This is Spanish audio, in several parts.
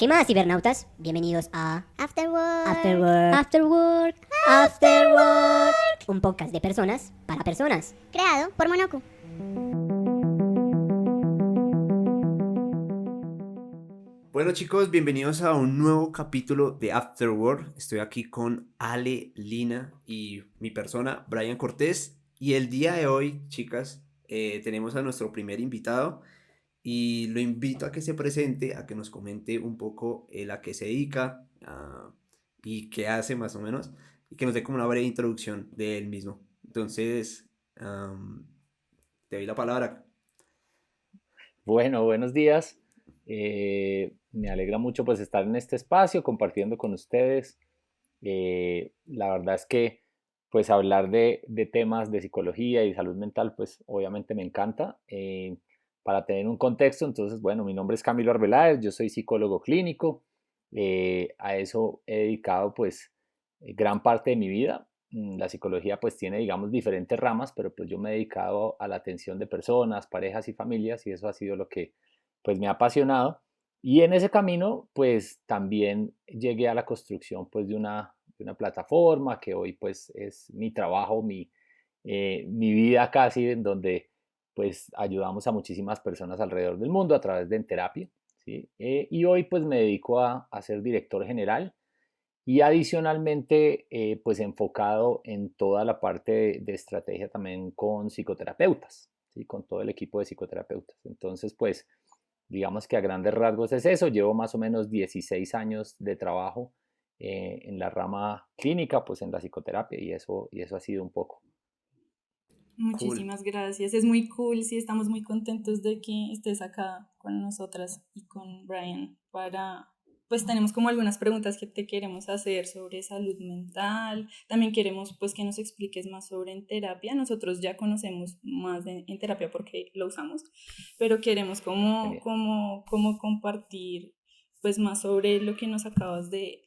¿Qué más, cibernautas? Bienvenidos a Afterwork. Afterwork. Afterwork. Afterwork. Un podcast de personas para personas. Creado por Monoku. Bueno chicos, bienvenidos a un nuevo capítulo de Afterwork. Estoy aquí con Ale, Lina y mi persona, Brian Cortés. Y el día de hoy, chicas, tenemos a nuestro primer invitado y lo invito a que se presente, a que nos comente un poco a qué se dedica y qué hace más o menos, y que nos dé como una breve introducción de él mismo. Entonces, te doy la palabra. Bueno, buenos días. Me alegra mucho pues estar en este espacio compartiendo con ustedes. La verdad es que pues hablar de temas de psicología y salud mental pues obviamente me encanta. Para tener un contexto, entonces bueno, mi nombre es Camilo Arbeláez, yo soy psicólogo clínico. A eso he dedicado pues gran parte de mi vida. La psicología pues tiene, digamos, diferentes ramas, pero pues yo me he dedicado a la atención de personas, parejas y familias y eso ha sido lo que pues me ha apasionado. Y en ese camino pues también llegué a la construcción pues de una plataforma que hoy pues es mi trabajo, mi vida casi, en donde pues ayudamos a muchísimas personas alrededor del mundo a través de Enterapia, ¿sí? Y hoy pues me dedico a ser director general y adicionalmente, pues enfocado en toda la parte de estrategia también con psicoterapeutas, ¿sí? Con todo el equipo de psicoterapeutas. Entonces, pues, digamos que a grandes rasgos es eso. Llevo más o menos 16 años de trabajo en la rama clínica, pues en la psicoterapia, y eso ha sido un poco. Cool. Muchísimas gracias, es muy cool, sí, estamos muy contentos de que estés acá con nosotras y con Brian pues tenemos como algunas preguntas que te queremos hacer sobre salud mental, también queremos pues que nos expliques más sobre en terapia, nosotros ya conocemos más en terapia porque lo usamos, pero queremos Genial. como compartir pues más sobre lo que nos acabas de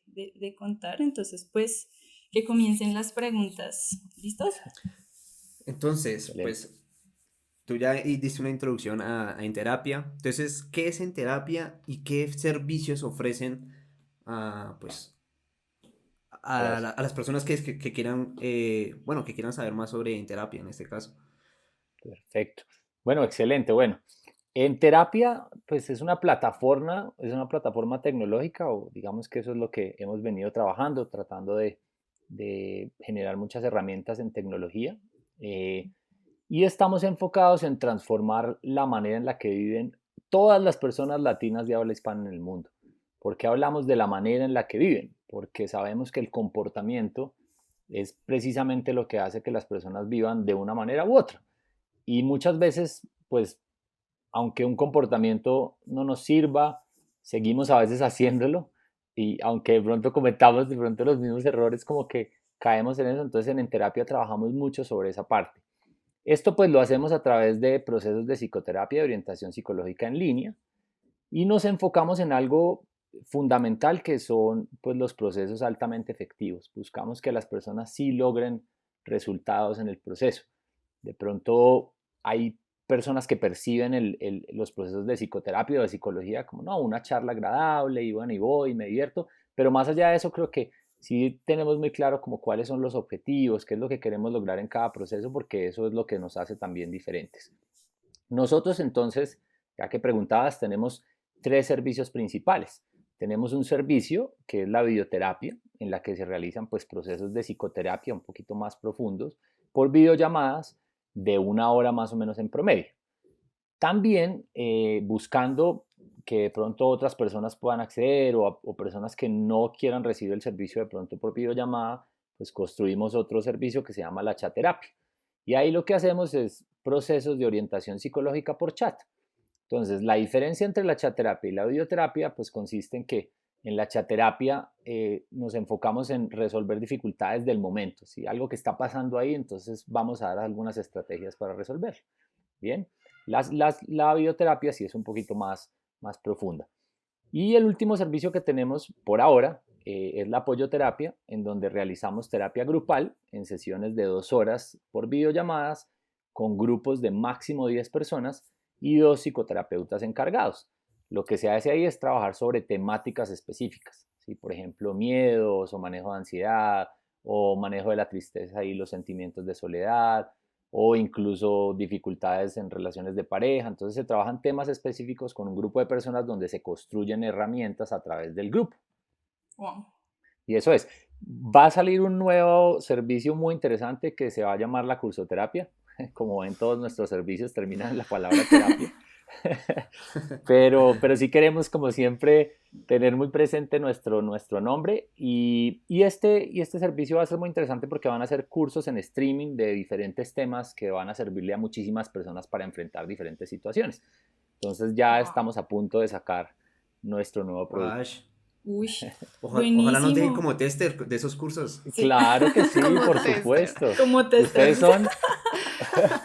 contar, entonces pues que comiencen las preguntas, ¿listos? Entonces, Excelente. pues tú ya diste una introducción a Enterapia. Entonces, ¿qué es Enterapia y qué servicios ofrecen pues, Gracias. a las personas que quieran, bueno, que quieran saber más sobre Enterapia en este caso? Perfecto. Bueno, excelente. Bueno, en terapia, pues es una plataforma tecnológica, o digamos que eso es lo que hemos venido trabajando, tratando de generar muchas herramientas en tecnología. eh, y estamos enfocados en transformar la manera en la que viven todas las personas latinas de habla hispana en el mundo. ¿Por qué hablamos de la manera en la que viven? Porque sabemos que el comportamiento es precisamente lo que hace que las personas vivan de una manera u otra. Y muchas veces, pues, aunque un comportamiento no nos sirva, seguimos a veces haciéndolo y aunque de pronto cometamos de pronto los mismos errores, como que caemos en eso. Entonces en terapia trabajamos mucho sobre esa parte. Esto pues lo hacemos a través de procesos de psicoterapia y orientación psicológica en línea y nos enfocamos en algo fundamental que son pues los procesos altamente efectivos. Buscamos que las personas sí logren resultados en el proceso. De pronto hay personas que perciben los procesos de psicoterapia o de psicología como no, una charla agradable y bueno, y voy y me divierto, pero más allá de eso creo que sí tenemos muy claro como cuáles son los objetivos, qué es lo que queremos lograr en cada proceso, porque eso es lo que nos hace también diferentes. Nosotros entonces, ya que preguntabas, tenemos tres servicios principales. Tenemos un servicio que es la videoterapia, en la que se realizan pues procesos de psicoterapia un poquito más profundos por videollamadas de 1 hora más o menos en promedio. También buscando que de pronto otras personas puedan acceder o personas que no quieran recibir el servicio de pronto por videollamada, pues construimos otro servicio que se llama la chatterapia. Y ahí lo que hacemos es procesos de orientación psicológica por chat. Entonces, la diferencia entre la chatterapia y la videoterapia, pues consiste en que en la chatterapia nos enfocamos en resolver dificultades del momento. Si algo que está pasando ahí, entonces vamos a dar algunas estrategias para resolver. Bien, la videoterapia sí es un poquito más profunda. Y el último servicio que tenemos por ahora es la apoyoterapia, en donde realizamos terapia grupal en sesiones de 2 horas por videollamadas con grupos de máximo 10 personas y 2 psicoterapeutas encargados. lo que se hace ahí es trabajar sobre temáticas específicas, ¿sí? Por ejemplo, miedos o manejo de ansiedad o manejo de la tristeza y los sentimientos de soledad o incluso dificultades en relaciones de pareja. Entonces se trabajan temas específicos con un grupo de personas donde se construyen herramientas a través del grupo. Wow. Y eso es. Va a salir un nuevo servicio muy interesante que se va a llamar la cursoterapia. Como ven, todos nuestros servicios terminan en la palabra terapia. Pero sí queremos, como siempre, tener muy presente nuestro nombre y este servicio va a ser muy interesante porque van a ser cursos en streaming de diferentes temas que van a servirle a muchísimas personas para enfrentar diferentes situaciones. Entonces ya Wow. estamos a punto de sacar nuestro nuevo producto. Wash. Uy, Ojalá nos dejen buenísimo. como tester de esos cursos. Sí. Claro que sí, Como por tester. supuesto. Como Ustedes testers. son,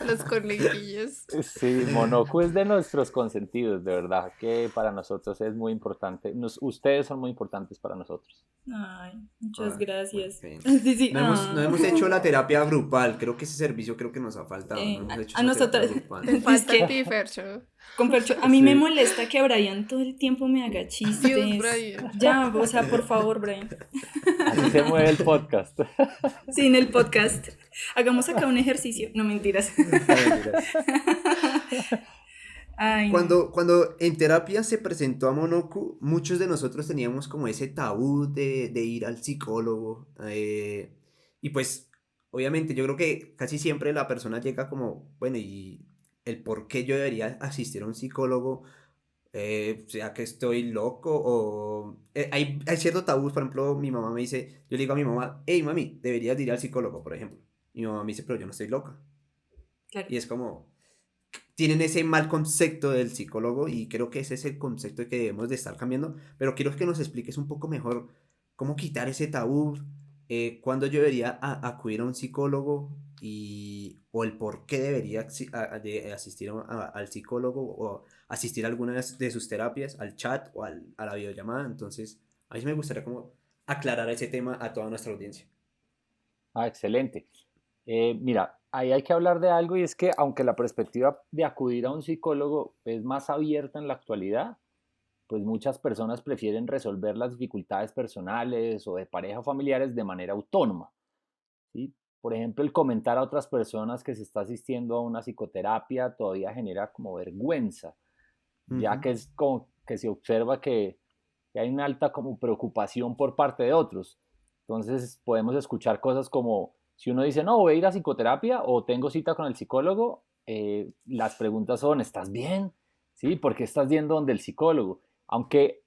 Los conejillos. sí, Monocu es de nuestros consentidos, de verdad, que para nosotros es muy importante. Ustedes son muy importantes para nosotros. Ay, muchas Ah, gracias. bueno, Sí, sí. no hemos hecho la terapia grupal, creo que ese servicio creo que nos ha faltado, no hemos hecho A esa terapia nosotros. grupal. Te falta Es a que ti, Fercho. con Percho, a mí me Sí. molesta que Brian todo el tiempo me haga chistes. Dios, Brian. Ya, o sea, por favor, Brian. Así se mueve el podcast. Sí, en el podcast. Hagamos acá un ejercicio. No, mentiras. Ay, no. Cuando en terapia se presentó a Monoku, muchos de nosotros teníamos como ese tabú de ir al psicólogo. Y pues, obviamente, yo creo que casi siempre la persona llega como, bueno, y el por qué yo debería asistir a un psicólogo, sea que estoy loco o... hay ciertos tabús, por ejemplo, mi mamá me dice, yo le digo a mi mamá, hey mami, deberías de ir al psicólogo, por ejemplo. Y mi mamá me dice, pero yo no estoy loca. Claro. Y es como tienen ese mal concepto del psicólogo y creo que ese es el concepto que debemos de estar cambiando, pero quiero que nos expliques un poco mejor cómo quitar ese tabú, cuándo yo debería acudir a un psicólogo o el por qué debería de asistir al psicólogo o asistir a alguna de sus terapias, al chat o a la videollamada. Entonces, a mí me gustaría como aclarar ese tema a toda nuestra audiencia. Ah, excelente. Mira, ahí hay que hablar de algo y es que aunque la perspectiva de acudir a un psicólogo es más abierta en la actualidad, pues muchas personas prefieren resolver las dificultades personales o de pareja o familiares de manera autónoma, ¿sí? Por ejemplo, el comentar a otras personas que se está asistiendo a una psicoterapia todavía genera como vergüenza, ya Ujú. que es como que se observa que hay una alta como preocupación por parte de otros. Entonces podemos escuchar cosas como, si uno dice, no, voy a ir a psicoterapia o tengo cita con el psicólogo, las preguntas son, ¿estás bien? ¿Sí? ¿Por qué estás yendo donde el psicólogo? Aunque,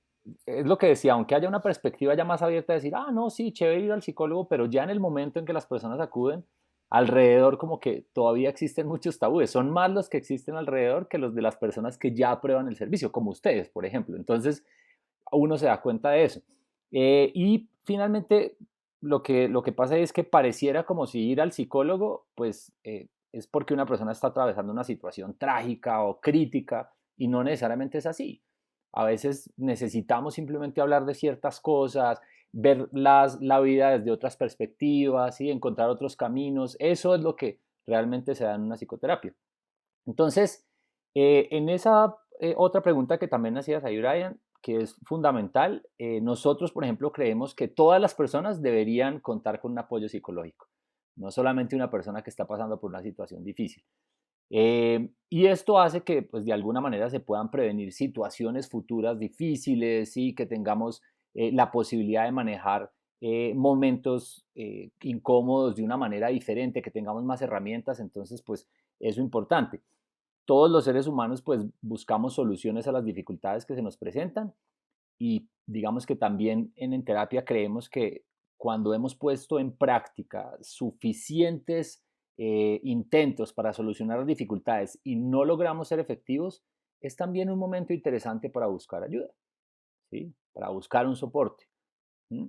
es lo que decía, aunque haya una perspectiva ya más abierta de decir, ah, no, sí, chévere ir al psicólogo, pero ya en el momento en que las personas acuden, alrededor como que todavía existen muchos tabúes. Son más los que existen alrededor que los de las personas que ya aprueban el servicio, como ustedes, por ejemplo. Entonces, uno se da cuenta de eso. Y finalmente, lo que pasa es que pareciera como si ir al psicólogo, pues es porque una persona está atravesando una situación trágica o crítica y no necesariamente es así. A veces necesitamos simplemente hablar de ciertas cosas, ver la vida desde otras perspectivas y encontrar otros caminos. Eso es lo que realmente se da en una psicoterapia. Entonces, en esa otra pregunta que también hacías ahí, Brian, que es fundamental, nosotros, por ejemplo, creemos que todas las personas deberían contar con un apoyo psicológico, no solamente una persona que está pasando por una situación difícil. Y esto hace que, pues, de alguna manera se puedan prevenir situaciones futuras difíciles y que tengamos la posibilidad de manejar momentos incómodos de una manera diferente, que tengamos más herramientas. Entonces, pues, eso es importante. Todos los seres humanos, pues, buscamos soluciones a las dificultades que se nos presentan y digamos que también en terapia creemos que cuando hemos puesto en práctica suficientes intentos para solucionar las dificultades y no logramos ser efectivos, es también un momento interesante para buscar ayuda, ¿sí? Para buscar un soporte. ¿Mm?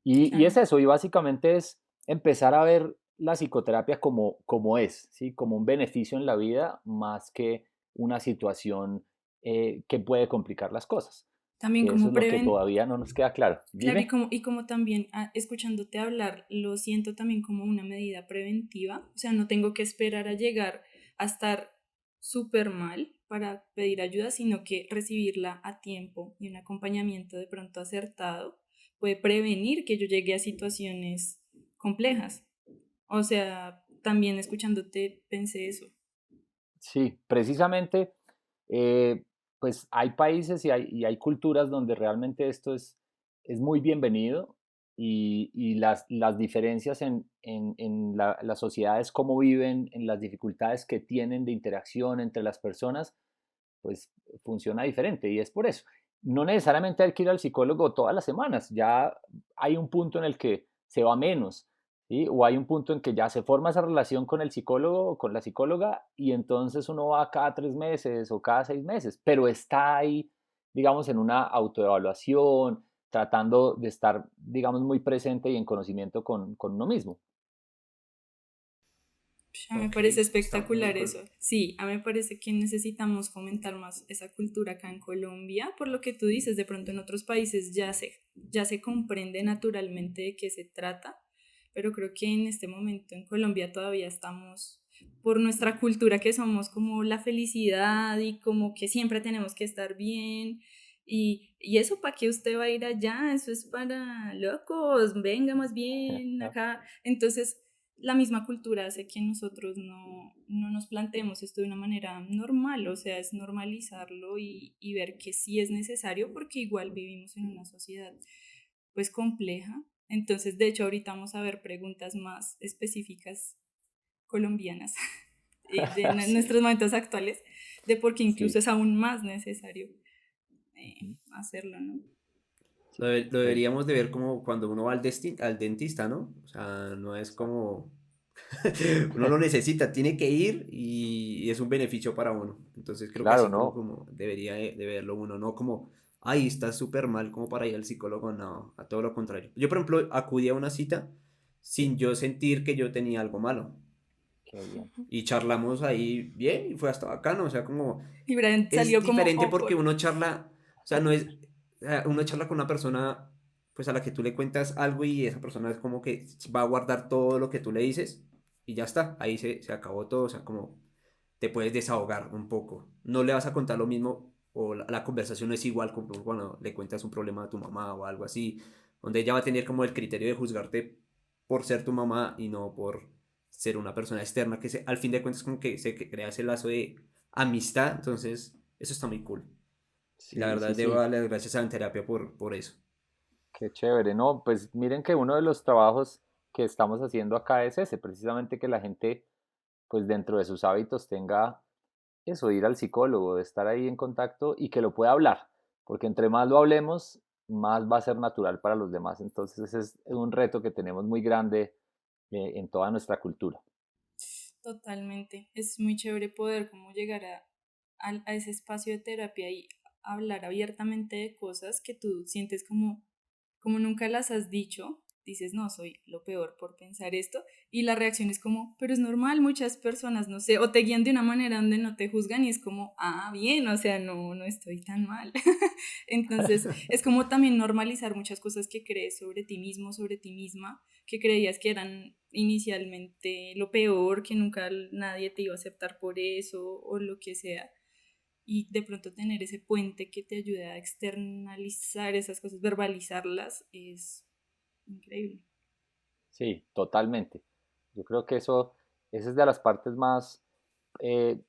Y es Claro. eso, y básicamente es empezar a ver la psicoterapia como es, ¿sí? Como un beneficio en la vida más que una situación que puede complicar las cosas. También Que eso como es lo que todavía no nos queda claro. claro, Dime. y como también escuchándote hablar, lo siento también como una medida preventiva. O sea, no tengo que esperar a llegar a estar súper mal para pedir ayuda, sino que recibirla a tiempo y un acompañamiento de pronto acertado puede prevenir que yo llegue a situaciones complejas. O sea, también escuchándote pensé eso. Sí, precisamente, eh, pues hay países y hay culturas donde realmente esto es muy bienvenido y las diferencias en las sociedades, cómo viven, en las dificultades que tienen de interacción entre las personas, pues funciona diferente y es por eso. No necesariamente hay que ir al psicólogo todas las semanas, ya hay un punto en el que se va menos, ¿sí? O hay un punto en que ya se forma esa relación con el psicólogo o con la psicóloga y entonces uno va cada 3 meses o cada 6 meses, pero está ahí, digamos, en una autoevaluación, tratando de estar, digamos, muy presente y en conocimiento con uno mismo. A mí me Ok, parece estamos de espectacular acuerdo. eso. Sí, a mí me parece que necesitamos fomentar más esa cultura acá en Colombia, por lo que tú dices, de pronto en otros países ya se comprende naturalmente de qué se trata, pero creo que en este momento en Colombia todavía estamos, por nuestra cultura que somos como la felicidad y como que siempre tenemos que estar bien. Y eso para qué usted va a ir allá, eso es para locos, venga más bien acá. Entonces, la misma cultura hace que nosotros no nos planteemos esto de una manera normal, o sea, es normalizarlo y ver que sí es necesario porque igual vivimos en una sociedad pues compleja. Entonces, de hecho, ahorita vamos a ver preguntas más específicas colombianas de Sí, nuestros momentos actuales, de por qué incluso Sí, es aún más necesario ujú, hacerlo, ¿no? lo sí, deberíamos de ver como cuando uno va al dentista, ¿no? O sea, no es exacto. como uno lo necesita, tiene que ir y es un beneficio para uno. Entonces creo que Claro, así como, ¿no? como debería de verlo uno, no como, ay, está súper mal como para ir al psicólogo, no, a todo lo contrario. Yo, por ejemplo, acudí a una cita sin yo sentir que yo tenía algo malo Qué bien. y charlamos ahí bien y fue hasta bacano, o sea, como Y Brian es salió como diferente porque awkward. uno charla, o sea, no es, uno charla con una persona pues a la que tú le cuentas algo y esa persona es como que va a guardar todo lo que tú le dices y ya está, ahí se acabó todo, o sea, como te puedes desahogar un poco. No le vas a contar lo mismo o la conversación no es igual como cuando le cuentas un problema a tu mamá o algo así, donde ella va a tener como el criterio de juzgarte por ser tu mamá y no por ser una persona externa que al fin de cuentas como que se crea ese lazo de amistad, entonces eso está muy cool. Y la Sí, verdad sí, debo sí. darle las gracias a la terapia por eso. Qué chévere, ¿no? Pues miren que uno de los trabajos que estamos haciendo acá es ese, precisamente que la gente, pues dentro de sus hábitos tenga eso, ir al psicólogo, de estar ahí en contacto y que lo pueda hablar, porque entre más lo hablemos, más va a ser natural para los demás. Entonces ese es un reto que tenemos muy grande en toda nuestra cultura. Totalmente. Es muy chévere poder como llegar a ese espacio de terapia y hablar abiertamente de cosas que tú sientes como nunca las has dicho. Dices, no, soy lo peor por pensar esto. Y la reacción es como, pero es normal, muchas personas, no sé, o te guían de una manera donde no te juzgan y es como, ah, bien, o sea, no estoy tan mal. Entonces, es como también normalizar muchas cosas que crees sobre ti mismo, sobre ti misma, que creías que eran inicialmente lo peor, que nunca nadie te iba a aceptar por eso o lo que sea. Y de pronto tener ese puente que te ayude a externalizar esas cosas, verbalizarlas, es increíble. Sí, totalmente. Yo creo que esa es de las partes más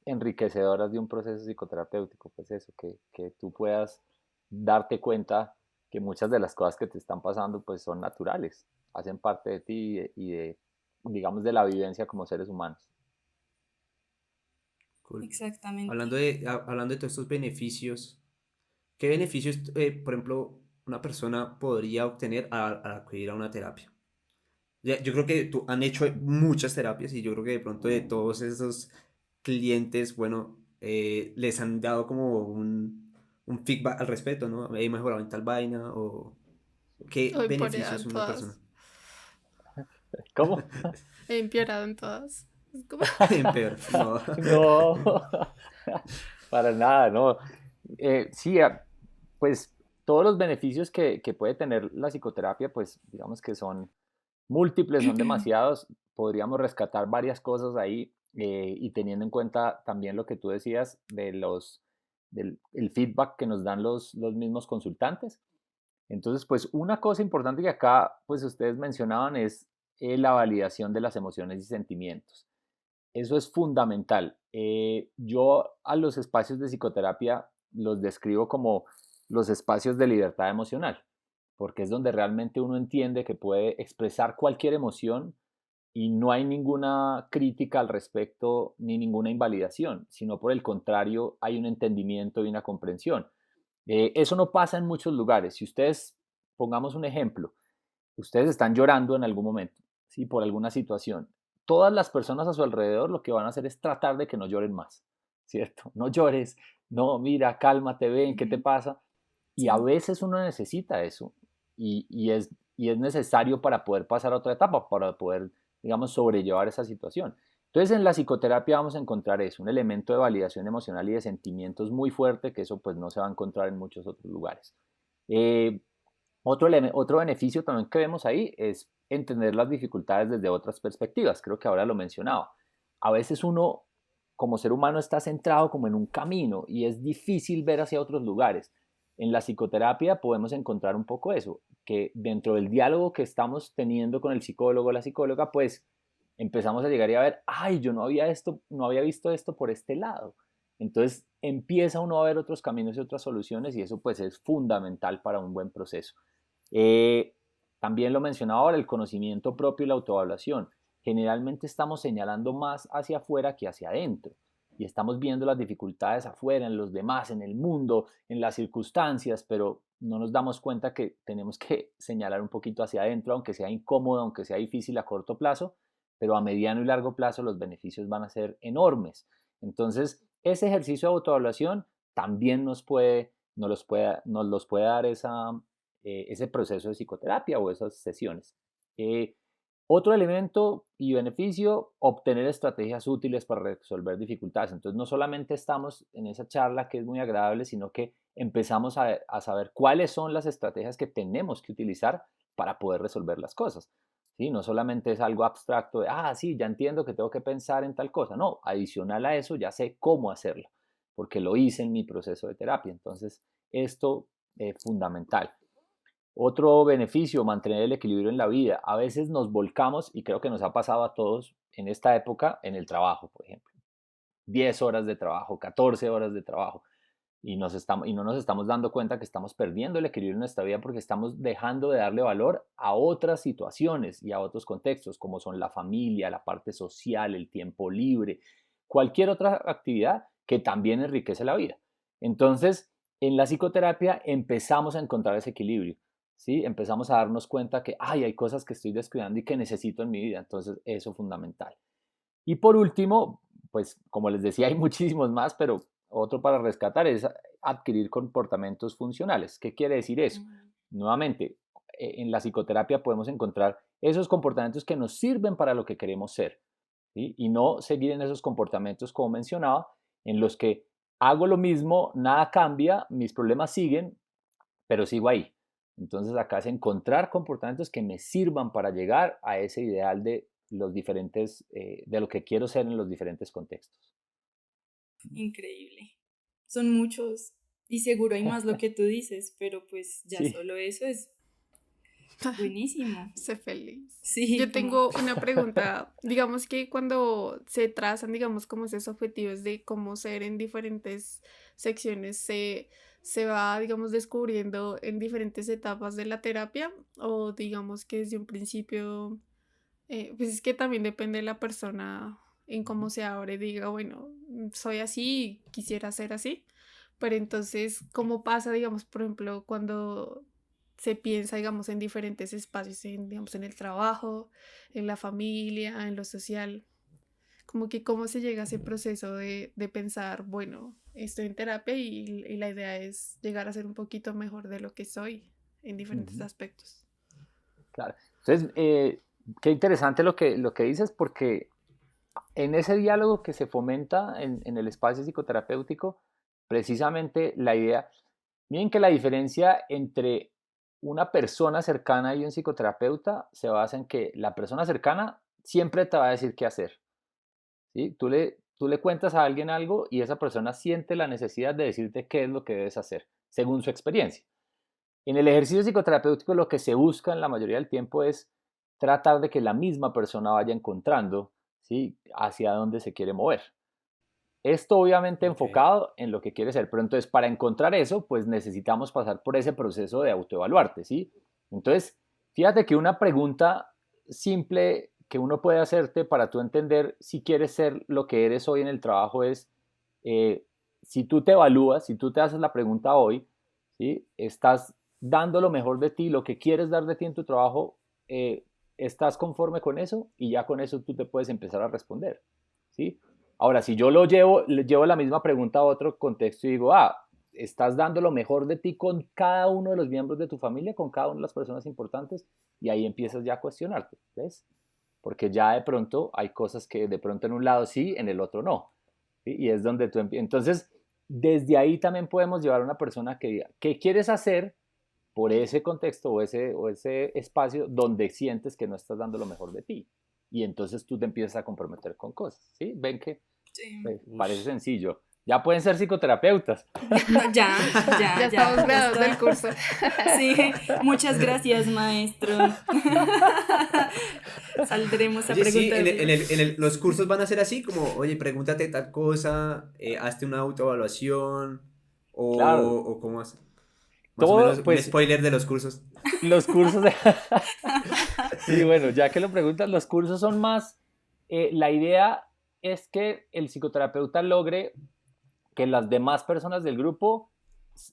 enriquecedoras de un proceso psicoterapéutico, pues eso, que tú puedas darte cuenta que muchas de las cosas que te están pasando pues son naturales, hacen parte de ti digamos, de la vivencia como seres humanos. Cool. Exactamente. Hablando de todos estos beneficios, ¿qué beneficios, por ejemplo, una persona podría obtener al acudir a una terapia? Yo creo que han hecho muchas terapias y yo creo que de pronto de todos esos clientes, bueno, les han dado como un feedback al respecto, ¿no? He mejorado en tal vaina o qué He empeorado beneficios en una persona. todas. ¿Cómo? He empeorado en todas. Es como... Peor, no. No, para nada, no. Sí, pues todos los beneficios que puede tener la psicoterapia, pues digamos que son múltiples, son demasiados. Podríamos rescatar varias cosas ahí. y teniendo en cuenta también lo que tú decías del el feedback que nos dan los mismos consultantes. Entonces, pues una cosa importante que acá, pues ustedes mencionaban es la validación de las emociones y sentimientos. Eso es fundamental. Yo a los espacios de psicoterapia los describo como los espacios de libertad emocional, porque es donde realmente uno entiende que puede expresar cualquier emoción y no hay ninguna crítica al respecto ni ninguna invalidación, sino por el contrario hay un entendimiento y una comprensión. Eso no pasa en muchos lugares. Si ustedes, pongamos un ejemplo, ustedes están llorando en algún momento, ¿sí? Por alguna situación. Todas las personas a su alrededor lo que van a hacer es tratar de que no lloren más, ¿cierto? No llores, no, mira, cálmate, ven, ¿qué te Ujú. pasa? Y a Sí. veces uno necesita eso y es necesario para poder pasar a otra etapa, para poder, digamos, sobrellevar esa situación. Entonces, en la psicoterapia vamos a encontrar eso, un elemento de validación emocional y de sentimientos muy fuerte, que eso pues no se va a encontrar en muchos otros lugares. Eh, otro beneficio también que vemos ahí es entender las dificultades desde otras perspectivas. Creo que ahora lo mencionaba. A veces uno, como ser humano, está centrado como en un camino y es difícil ver hacia otros lugares. En la psicoterapia podemos encontrar un poco eso, que dentro del diálogo que estamos teniendo con el psicólogo o la psicóloga, pues empezamos a llegar y a ver, ay, yo no había visto esto por este lado. Entonces empieza uno a ver otros caminos y otras soluciones y eso pues es fundamental para un buen proceso. Eh, También lo mencionaba ahora, el conocimiento propio y la autoevaluación. Generalmente estamos señalando más hacia afuera que hacia adentro y estamos viendo las dificultades afuera, en los demás, en el mundo, en las circunstancias, pero no nos damos cuenta que tenemos que señalar un poquito hacia adentro, aunque sea incómodo, aunque sea difícil a corto plazo, pero a mediano y largo plazo los beneficios van a ser enormes. Entonces, ese ejercicio de autoevaluación también nos los puede dar ese proceso de psicoterapia o esas sesiones. Eh, Otro elemento y beneficio, obtener estrategias útiles para resolver dificultades. Entonces, no solamente estamos en esa charla que es muy agradable, sino que empezamos a saber cuáles son las estrategias que tenemos que utilizar para poder resolver las cosas. ¿Sí? No solamente es algo abstracto de, sí, ya entiendo que tengo que pensar en tal cosa. No, adicional a eso, ya sé cómo hacerlo, porque lo hice en mi proceso de terapia. Entonces, esto es fundamental. Otro beneficio, mantener el equilibrio en la vida. A veces nos volcamos, y creo que nos ha pasado a todos en esta época, en el trabajo, por ejemplo. 10 horas de trabajo, 14 horas de trabajo. Y no nos estamos dando cuenta que estamos perdiendo el equilibrio en nuestra vida porque estamos dejando de darle valor a otras situaciones y a otros contextos, como son la familia, la parte social, el tiempo libre, cualquier otra actividad que también enriquece la vida. Entonces, en la psicoterapia empezamos a encontrar ese equilibrio, ¿sí? Empezamos a darnos cuenta que hay cosas que estoy descuidando y que necesito en mi vida. Entonces, eso es fundamental. Y por último, pues como les decía, hay muchísimos más, pero otro para rescatar es adquirir comportamientos funcionales. ¿Qué quiere decir eso? Ujú. Nuevamente, en la psicoterapia podemos encontrar esos comportamientos que nos sirven para lo que queremos ser, ¿sí? Y no seguir en esos comportamientos, como mencionaba, en los que hago lo mismo, nada cambia, mis problemas siguen, pero sigo ahí. Entonces acá es encontrar comportamientos que me sirvan para llegar a ese ideal de los diferentes, de lo que quiero ser en los diferentes contextos. Increíble. Son muchos y seguro hay más lo que tú dices, pero pues ya Sí, solo eso es buenísimo. Sé feliz. Sí, Yo como tengo una pregunta. Digamos que cuando se trazan, digamos, como esos objetivos de cómo ser en diferentes secciones, se va, digamos, descubriendo en diferentes etapas de la terapia o digamos que desde un principio, pues es que también depende de la persona en cómo se abre, diga, bueno, soy así y quisiera ser así. Pero entonces, ¿cómo pasa, digamos, por ejemplo, cuando se piensa, digamos, en diferentes espacios, digamos, en el trabajo, en la familia, en lo social? Como que cómo se llega a ese proceso de pensar, bueno, estoy en terapia y la idea es llegar a ser un poquito mejor de lo que soy en diferentes ujú, aspectos. claro. Entonces, qué interesante lo que dices, porque en ese diálogo que se fomenta en el espacio psicoterapéutico, precisamente la idea, miren que la diferencia entre una persona cercana y un psicoterapeuta se basa en que la persona cercana siempre te va a decir qué hacer. ¿sí? Tú le cuentas a alguien algo y esa persona siente la necesidad de decirte qué es lo que debes hacer, según su experiencia. En el ejercicio psicoterapéutico lo que se busca en la mayoría del tiempo es tratar de que la misma persona vaya encontrando, ¿sí?, hacia dónde se quiere mover. Esto obviamente Ok. enfocado en lo que quieres ser, pero entonces para encontrar eso, pues necesitamos pasar por ese proceso de autoevaluarte, ¿sí? Entonces, fíjate que una pregunta simple que uno puede hacerte para tú entender si quieres ser lo que eres hoy en el trabajo es, eh, si tú te evalúas, si tú te haces la pregunta hoy, ¿sí? ¿Estás dando lo mejor de ti, lo que quieres dar de ti en tu trabajo? ¿Estás conforme con eso? Y ya con eso tú te puedes empezar a responder, ¿sí? Ahora, si yo le llevo la misma pregunta a otro contexto y digo, estás dando lo mejor de ti con cada uno de los miembros de tu familia, con cada una de las personas importantes, y ahí empiezas ya a cuestionarte, ¿ves? Porque ya de pronto hay cosas que de pronto en un lado sí, en el otro no, ¿sí? Y es donde tú empiezas. Entonces, desde ahí también podemos llevar a una persona que diga, ¿qué quieres hacer por ese contexto o ese espacio donde sientes que no estás dando lo mejor de ti? Y entonces tú te empiezas a comprometer con cosas, ¿sí? Ven que Sí. parece Ush. sencillo. Ya pueden ser psicoterapeutas. No, ya, Ya estamos graduados del esto- curso. Sí, muchas gracias, maestro. Saldremos a Oye, sí, preguntar. los cursos van a ser así, como, oye, pregúntate tal cosa, hazte una autoevaluación, Claro, o cómo es. Más o menos todo, un pues, spoiler de los cursos. los cursos de... Sí, bueno, ya que lo preguntas, los cursos son más... la idea es que el psicoterapeuta logre que las demás personas del grupo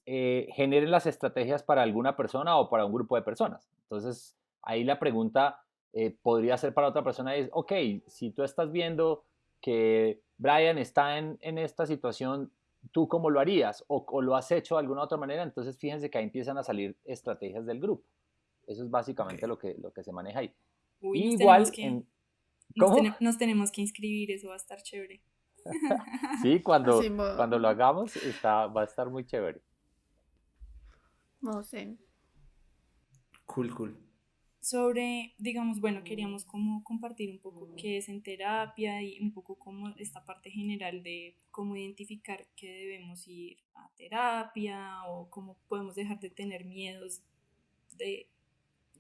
generen las estrategias para alguna persona o para un grupo de personas. Entonces, ahí la pregunta podría ser para otra persona es, ok, si tú estás viendo que Brian está en esta situación, ¿tú cómo lo harías? O lo has hecho de alguna otra manera, entonces fíjense que ahí empiezan a salir estrategias del grupo. Eso es básicamente Ok. lo que se maneja ahí. Uy, Igual en... ¿Cómo? nos tenemos que inscribir, eso va a estar chévere. Sí, Así, cuando lo hagamos va a estar muy chévere. modo zen. Cool, cool. Sobre, digamos, bueno, queríamos como compartir un poco qué es en terapia y un poco como esta parte general de cómo identificar que debemos ir a terapia o cómo podemos dejar de tener miedos de,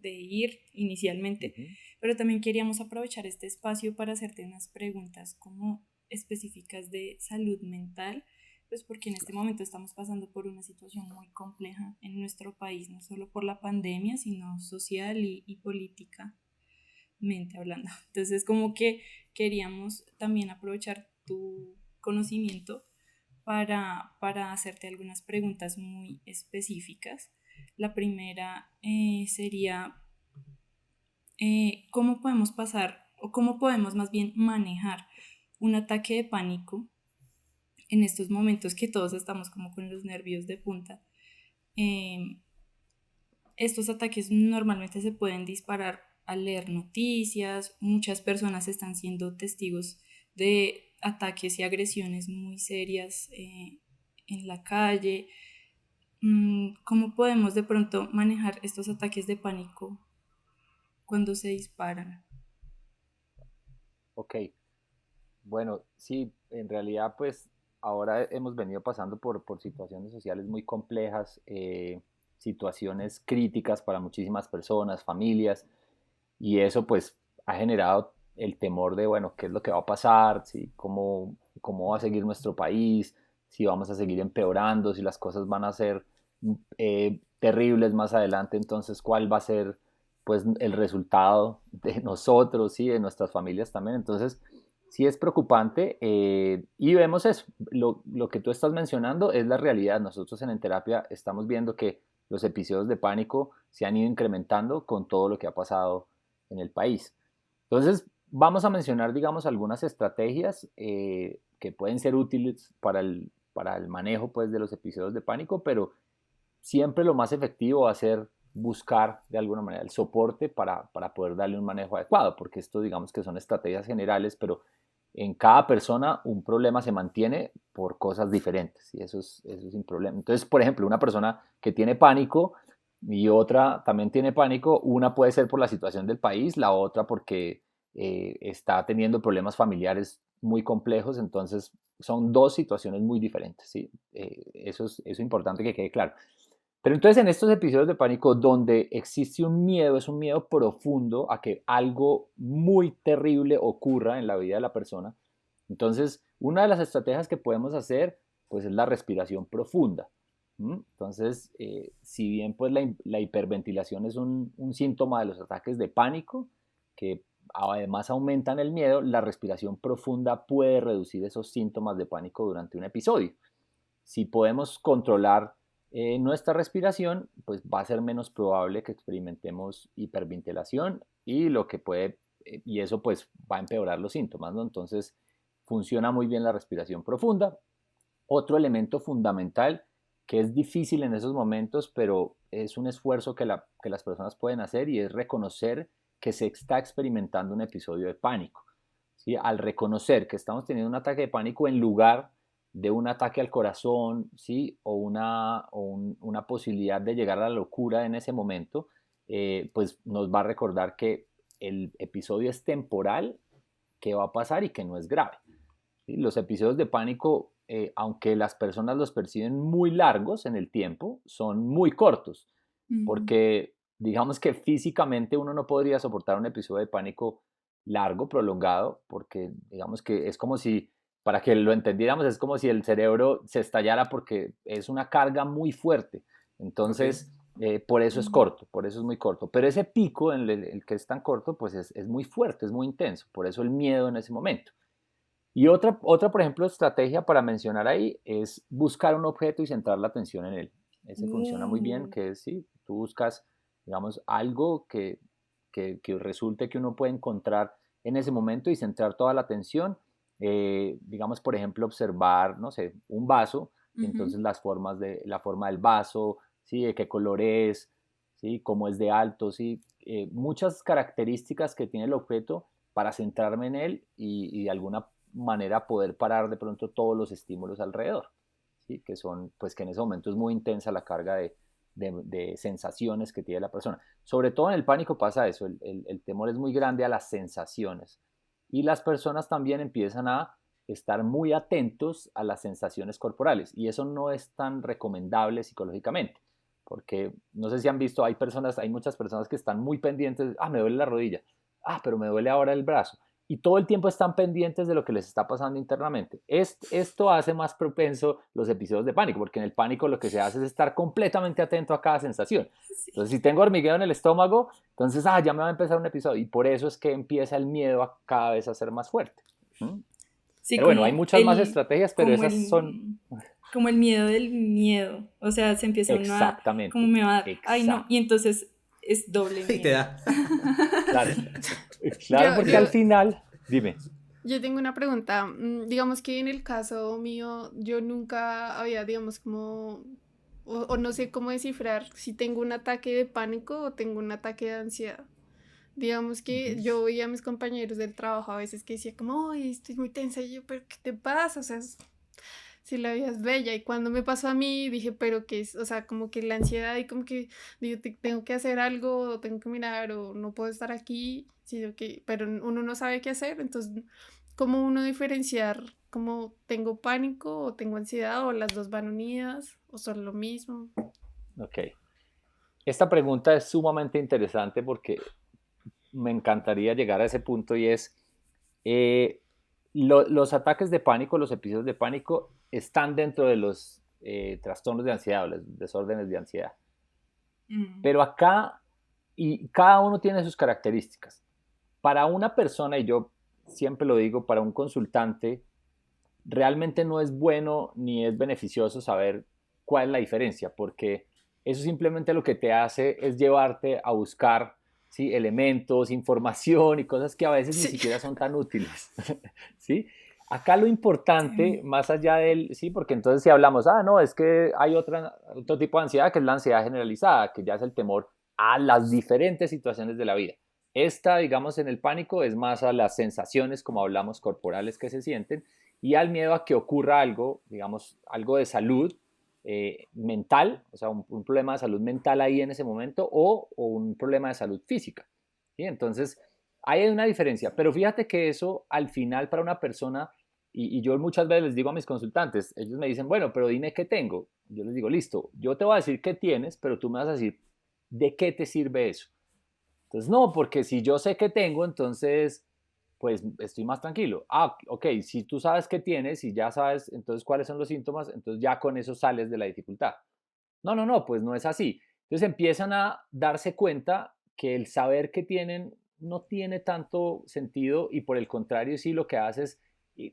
de ir inicialmente. Ujú. Pero también queríamos aprovechar este espacio para hacerte unas preguntas como específicas de salud mental, pues porque en este momento estamos pasando por una situación muy compleja en nuestro país, no solo por la pandemia, sino social y políticamente hablando. Entonces, como que queríamos también aprovechar tu conocimiento para hacerte algunas preguntas muy específicas. La primera sería, ¿cómo podemos pasar o cómo podemos más bien manejar un ataque de pánico en estos momentos que todos estamos como con los nervios de punta? Estos ataques normalmente se pueden disparar al leer noticias. Muchas personas están siendo testigos de ataques y agresiones muy serias en la calle. ¿Cómo podemos de pronto manejar estos ataques de pánico cuando se disparan? Ok, bueno, sí, en realidad pues ahora hemos venido pasando por situaciones sociales muy complejas, situaciones críticas para muchísimas personas, familias, y eso pues ha generado el temor de, bueno, qué es lo que va a pasar, ¿sí? ¿Cómo va a seguir nuestro país? Si vamos a seguir empeorando, si las cosas van a ser terribles más adelante, entonces cuál va a ser pues el resultado de nosotros, ¿sí? De nuestras familias también. Entonces, sí es preocupante y vemos eso. Lo que tú estás mencionando es la realidad. Nosotros en terapia estamos viendo que los episodios de pánico se han ido incrementando con todo lo que ha pasado en el país. Entonces, vamos a mencionar, digamos, algunas estrategias que pueden ser útiles para el manejo pues, de los episodios de pánico, pero siempre lo más efectivo va a ser buscar de alguna manera el soporte para poder darle un manejo adecuado, porque esto digamos que son estrategias generales, pero en cada persona un problema se mantiene por cosas diferentes y eso es un problema. Entonces, por ejemplo, una persona que tiene pánico y otra también tiene pánico, una puede ser por la situación del país, la otra porque está teniendo problemas familiares muy complejos, entonces son dos situaciones muy diferentes, ¿sí? Eso es importante que quede claro. Pero entonces en estos episodios de pánico donde existe un miedo, es un miedo profundo a que algo muy terrible ocurra en la vida de la persona, entonces una de las estrategias que podemos hacer pues es la respiración profunda. Entonces, si bien pues la hiperventilación es un síntoma de los ataques de pánico, que además aumentan el miedo, la respiración profunda puede reducir esos síntomas de pánico durante un episodio. Si podemos controlar nuestra respiración, pues va a ser menos probable que experimentemos hiperventilación y lo que puede, y eso pues va a empeorar los síntomas, ¿no? Entonces, funciona muy bien la respiración profunda. Otro elemento fundamental que es difícil en esos momentos, pero es un esfuerzo que las personas pueden hacer y es reconocer que se está experimentando un episodio de pánico, ¿sí? Al reconocer que estamos teniendo un ataque de pánico en lugar de un ataque al corazón, ¿sí? O una posibilidad de llegar a la locura en ese momento, pues nos va a recordar que el episodio es temporal, que va a pasar y que no es grave. ¿Sí? Los episodios de pánico, aunque las personas los perciben muy largos en el tiempo, son muy cortos, porque digamos que físicamente uno no podría soportar un episodio de pánico largo, prolongado, porque digamos que es como si, para que lo entendiéramos, es como si el cerebro se estallara porque es una carga muy fuerte. Entonces, por eso es corto, por eso es muy corto. Pero ese pico en el que es tan corto, pues es muy fuerte, es muy intenso. Por eso el miedo en ese momento. Y otra, por ejemplo, estrategia para mencionar ahí es buscar un objeto y centrar la atención en él. Ese funciona muy bien, que es, sí, tú buscas, digamos, algo que resulte que uno puede encontrar en ese momento y centrar toda la atención. Digamos, por ejemplo, observar, no sé, un vaso, y entonces la forma del vaso, ¿sí? De qué color es, ¿sí? Cómo es de alto, ¿sí? Muchas características que tiene el objeto para centrarme en él y de alguna manera poder parar de pronto todos los estímulos alrededor, ¿sí? Que son, pues que en ese momento es muy intensa la carga de sensaciones que tiene la persona. Sobre todo en el pánico pasa eso, el temor es muy grande a las sensaciones y las personas también empiezan a estar muy atentos a las sensaciones corporales y eso no es tan recomendable psicológicamente, porque no sé si han visto, hay muchas personas que están muy pendientes, me duele la rodilla, pero me duele ahora el brazo, y todo el tiempo están pendientes de lo que les está pasando internamente. Esto hace más propenso los episodios de pánico, porque en el pánico lo que se hace es estar completamente atento a cada sensación. Entonces, si tengo hormigueo en el estómago, entonces, ya me va a empezar un episodio. Y por eso es que empieza el miedo a cada vez a ser más fuerte. Sí, pero bueno, hay muchas más estrategias, pero esas son... Como el miedo del miedo. O sea, se empieza uno a... Exactamente. Como me va a dar. Ay, no. Y entonces es doble miedo. Y te da. Claro, claro, porque al final... Dime. Yo tengo una pregunta. Digamos que en el caso mío, yo nunca había, digamos, como, o no sé cómo descifrar si tengo un ataque de pánico o tengo un ataque de ansiedad. Digamos que yo veía a mis compañeros del trabajo a veces que decía como, ay, estoy muy tensa, y yo, pero ¿qué te pasa? O sea, si la vida es bella. Y cuando me pasó a mí, dije, pero ¿qué es? O sea, como que la ansiedad y como que digo, tengo que hacer algo, o tengo que mirar, o no puedo estar aquí, sí, pero uno no sabe qué hacer. Entonces, ¿cómo uno diferenciar cómo tengo pánico o tengo ansiedad o las dos van unidas o son lo mismo? Ok. Esta pregunta es sumamente interesante porque me encantaría llegar a ese punto y es, los ataques de pánico, los episodios de pánico están dentro de los trastornos de ansiedad o los desórdenes de ansiedad. Pero acá, y cada uno tiene sus características. Para una persona, y yo siempre lo digo, para un consultante, realmente no es bueno ni es beneficioso saber cuál es la diferencia, porque eso simplemente lo que te hace es llevarte a buscar, ¿sí? Elementos, información y cosas que a veces ni siquiera son tan útiles. ¿Sí? Acá lo importante, más allá del, sí, porque entonces si hablamos, no, es que hay otro tipo de ansiedad que es la ansiedad generalizada, que ya es el temor a las diferentes situaciones de la vida. Esta, digamos, en el pánico es más a las sensaciones, como hablamos, corporales que se sienten, y al miedo a que ocurra algo, digamos, algo de salud mental, o sea, un problema de salud mental ahí en ese momento, o un problema de salud física. ¿Sí? Entonces, ahí hay una diferencia, pero fíjate que eso al final para una persona, y yo muchas veces les digo a mis consultantes, ellos me dicen, bueno, pero dime qué tengo. Yo les digo, listo, yo te voy a decir qué tienes, pero tú me vas a decir de qué te sirve eso. Entonces, no, porque si yo sé qué tengo, entonces, pues estoy más tranquilo. Ah, ok, si tú sabes qué tienes y ya sabes entonces cuáles son los síntomas, entonces ya con eso sales de la dificultad. No, no, no, pues no es así. Entonces empiezan a darse cuenta que el saber que tienen no tiene tanto sentido y por el contrario sí lo que hace es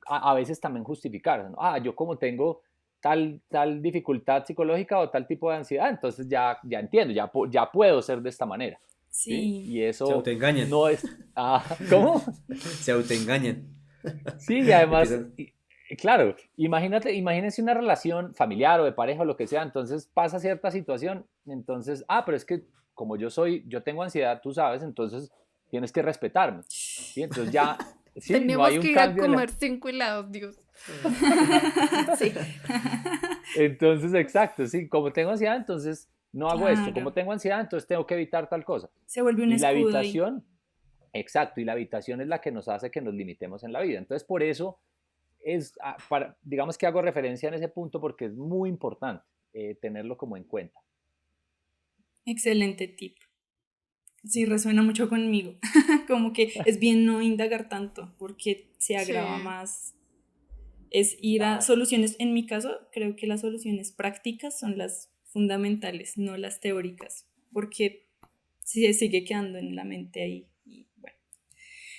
a veces también justificar, ¿no? Ah, yo como tengo tal dificultad psicológica o tal tipo de ansiedad, entonces ya entiendo, ya puedo ser de esta manera, ¿sí? Sí, Y Se eso autoengañan. no es... Ah, ¿cómo? Se autoengañan. Sí, y además, Empiezan. claro, imagínense una relación familiar o de pareja o lo que sea, entonces pasa cierta situación, entonces, pero es que como yo tengo ansiedad, tú sabes, entonces tienes que respetarme, ¿sí? Entonces ya, sí, no hay Tenemos un que ir a cambio comer 5 helados, Dios. sí. Entonces, exacto, sí, como tengo ansiedad, entonces no hago esto, como Claro. tengo ansiedad, entonces tengo que evitar tal cosa. Se vuelve un Y la escudo ahí. evitación, exacto, y la evitación es la que nos hace que nos limitemos en la vida. Entonces, por eso digamos que hago referencia en ese punto porque es muy importante tenerlo como en cuenta. Excelente tip. Sí, resuena mucho conmigo. Como que es bien no indagar tanto porque se agrava Sí, más. Es ir a Claro. soluciones. En mi caso, creo que las soluciones prácticas son las fundamentales, no las teóricas, porque se sigue quedando en la mente ahí. Y bueno.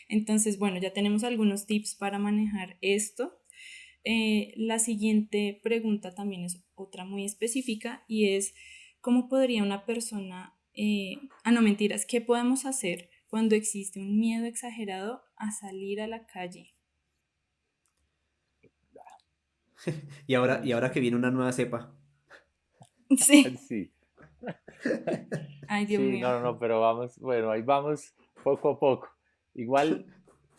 Entonces, bueno, ya tenemos algunos tips para manejar esto. La siguiente pregunta también es otra muy específica y es, ¿cómo podría una persona, no mentiras, qué podemos hacer cuando existe un miedo exagerado a salir a la calle? Y ahora que viene una nueva cepa. Sí, Sí, ay Dios sí, mío. no, no, no, pero vamos, bueno, ahí vamos poco a poco. Igual,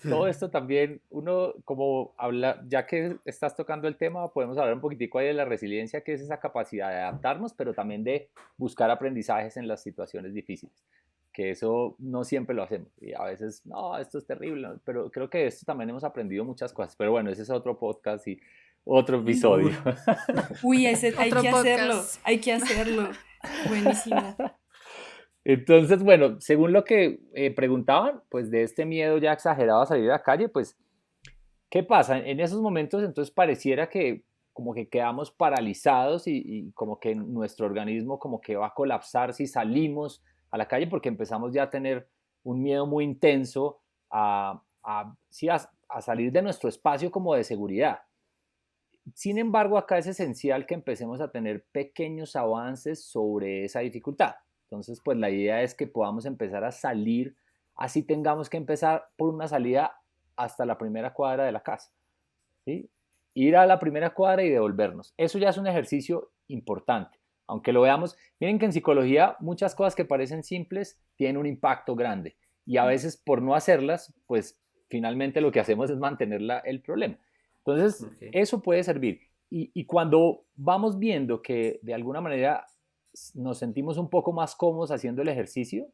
todo esto también, uno como habla, ya que estás tocando el tema, podemos hablar un poquitico ahí de la resiliencia, que es esa capacidad de adaptarnos, pero también de buscar aprendizajes en las situaciones difíciles, que eso no siempre lo hacemos. Y a veces, no, esto es terrible, ¿no? Pero creo que de esto también hemos aprendido muchas cosas. Pero bueno, ese es otro podcast y otro episodio. Uy, Uy, ese otro podcast. hay que hacerlo. Buenísimo. Entonces, bueno, según lo que preguntaban, pues de este miedo ya exagerado a salir a la calle, pues, ¿qué pasa? En esos momentos, entonces pareciera que como que quedamos paralizados y como que nuestro organismo como que va a colapsar si salimos a la calle porque empezamos ya a tener un miedo muy intenso sí, a salir de nuestro espacio como de seguridad. Sin embargo, acá es esencial que empecemos a tener pequeños avances sobre esa dificultad. Entonces, pues la idea es que podamos empezar a salir, así tengamos que empezar por una salida hasta la primera cuadra de la casa, ¿sí? Ir a la primera cuadra y devolvernos. Eso ya es un ejercicio importante. Aunque lo veamos, miren que en psicología muchas cosas que parecen simples tienen un impacto grande y a veces por no hacerlas, pues finalmente lo que hacemos es mantener el problema. Entonces, ok. eso puede servir. Y cuando vamos viendo que de alguna manera nos sentimos un poco más cómodos haciendo el ejercicio,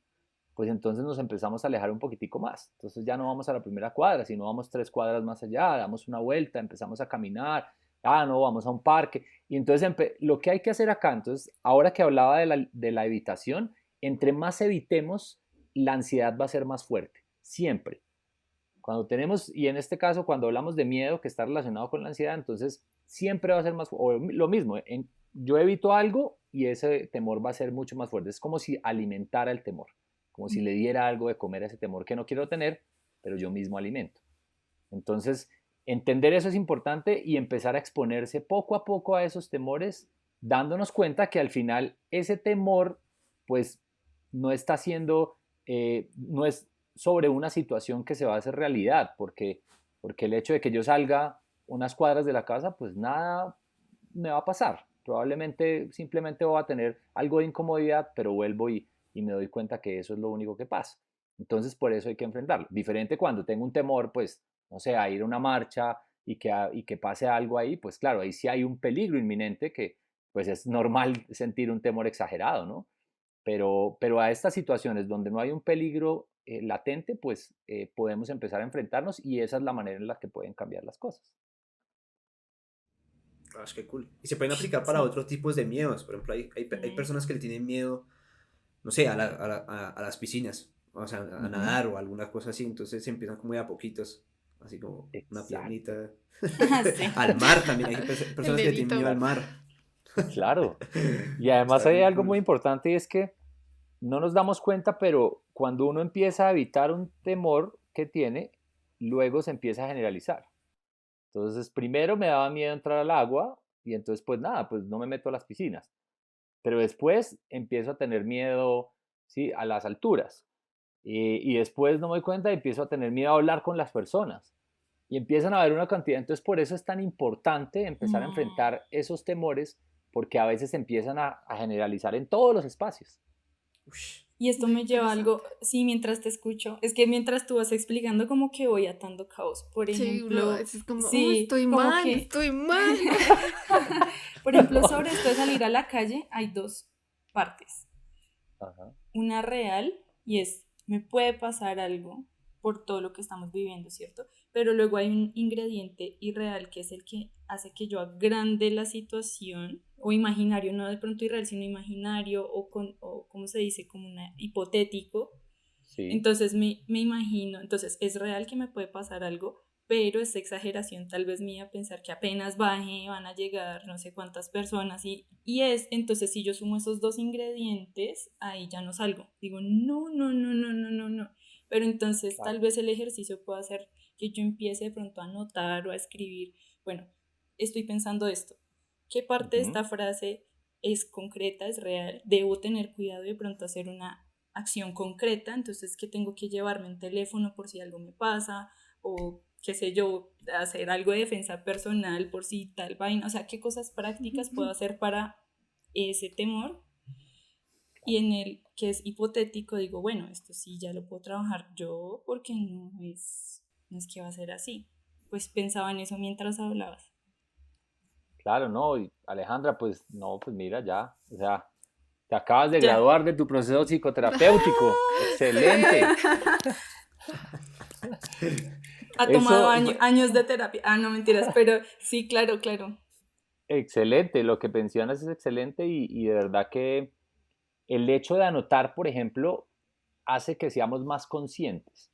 pues entonces nos empezamos a alejar un poquitico más. Entonces ya no vamos a la primera cuadra, sino vamos 3 cuadras más allá, damos una vuelta, empezamos a caminar, no, vamos a un parque. Y entonces lo que hay que hacer acá, entonces, ahora que hablaba de la evitación, entre más evitemos, la ansiedad va a ser más fuerte, siempre. Cuando tenemos, y en este caso, cuando hablamos de miedo que está relacionado con la ansiedad, entonces siempre va a ser más, o lo mismo, yo evito algo y ese temor va a ser mucho más fuerte. Es como si alimentara el temor, como si le diera algo de comer a ese temor que no quiero tener, pero yo mismo alimento. Entonces, entender eso es importante y empezar a exponerse poco a poco a esos temores, dándonos cuenta que al final ese temor, pues, no está siendo, no es sobre una situación que se va a hacer realidad, porque el hecho de que yo salga unas cuadras de la casa, pues nada me va a pasar. Probablemente simplemente voy a tener algo de incomodidad, pero vuelvo y me doy cuenta que eso es lo único que pasa. Entonces, por eso hay que enfrentarlo. Diferente cuando tengo un temor, pues, no sé, a ir a una marcha y que pase algo ahí, pues claro, ahí sí hay un peligro inminente que, pues, es normal sentir un temor exagerado, ¿no? pero a estas situaciones donde no hay un peligro latente, pues podemos empezar a enfrentarnos y esa es la manera en la que pueden cambiar las cosas. Ah, qué cool. Y se pueden aplicar para Sí. otros tipos de miedos. Por ejemplo, hay personas que le tienen miedo, no sé, a las piscinas, o sea, a Ujú. nadar o alguna cosa así. Entonces se empiezan como de a poquitos, así como una Exacto. piernita. Sí. Al mar también, hay El personas que le tienen miedo al dedito. mar. Claro. Y además Está hay muy algo muy cool. importante y es que no nos damos cuenta, pero cuando uno empieza a evitar un temor que tiene, luego se empieza a generalizar. Entonces, primero me daba miedo entrar al agua y entonces pues nada, pues no me meto a las piscinas. Pero después empiezo a tener miedo, ¿sí? A las alturas. Y después no me doy cuenta y empiezo a tener miedo a hablar con las personas. Y empiezan a haber una cantidad. Entonces, por eso es tan importante empezar a Mm. enfrentar esos temores, porque a veces se empiezan a generalizar en todos los espacios. Ush. Y esto Muy me lleva a algo, interesante. sí, mientras te escucho, es que mientras tú vas explicando como que voy atando caos. Por Sí, uno ejemplo, es como, oh, sí, estoy como mal, que, estoy mal. por ejemplo, sobre esto de salir a la calle hay dos partes. Ajá. Una real y es, me puede pasar algo por todo lo que estamos viviendo, ¿cierto? Pero luego hay un ingrediente irreal que es el que hace que yo agrande la situación, o imaginario, no de pronto irreal, sino imaginario, o ¿cómo se dice? Como una hipotético. Sí, Entonces me imagino, entonces es real que me puede pasar algo, pero es exageración tal vez mía pensar que apenas baje van a llegar no sé cuántas personas entonces si yo sumo esos dos ingredientes, ahí ya no salgo. Digo, no, no, no, no, no, no, no. Pero entonces tal claro. vez el ejercicio pueda hacer que yo empiece de pronto a anotar o a escribir, bueno, estoy pensando esto. ¿Qué parte de Ujú. esta frase es concreta, es real? Debo tener cuidado y de pronto hacer una acción concreta, entonces que tengo que llevarme un teléfono por si algo me pasa o qué sé yo, hacer algo de defensa personal por si tal vaina, o sea, qué cosas prácticas puedo hacer para ese temor y en el que es hipotético digo, bueno, esto sí ya lo puedo trabajar yo porque no es que va a ser así. Pues pensaba en eso mientras hablabas. Claro, no. Y Alejandra, pues no, pues mira, ya. O sea, te acabas de Ya, graduar de tu proceso psicoterapéutico. Sí. Excelente. ha tomado Eso, años de terapia. Ah, no mentiras, pero sí, claro, claro. excelente. Lo que mencionas es excelente y de verdad que el hecho de anotar, por ejemplo, hace que seamos más conscientes.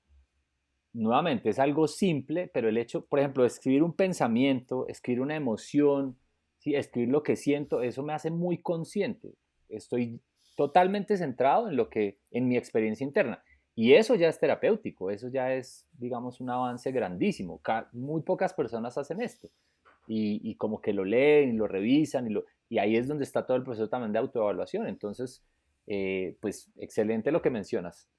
Nuevamente, es algo simple, pero el hecho, por ejemplo, de escribir un pensamiento, escribir una emoción, ¿sí? Escribir lo que siento, eso me hace muy consciente. Estoy totalmente centrado en en mi experiencia interna. Y eso ya es terapéutico, eso ya es, digamos, un avance grandísimo. Muy pocas personas hacen esto. Y como que lo leen y lo revisan y ahí es donde está todo el proceso también de autoevaluación. Entonces, pues excelente lo que mencionas.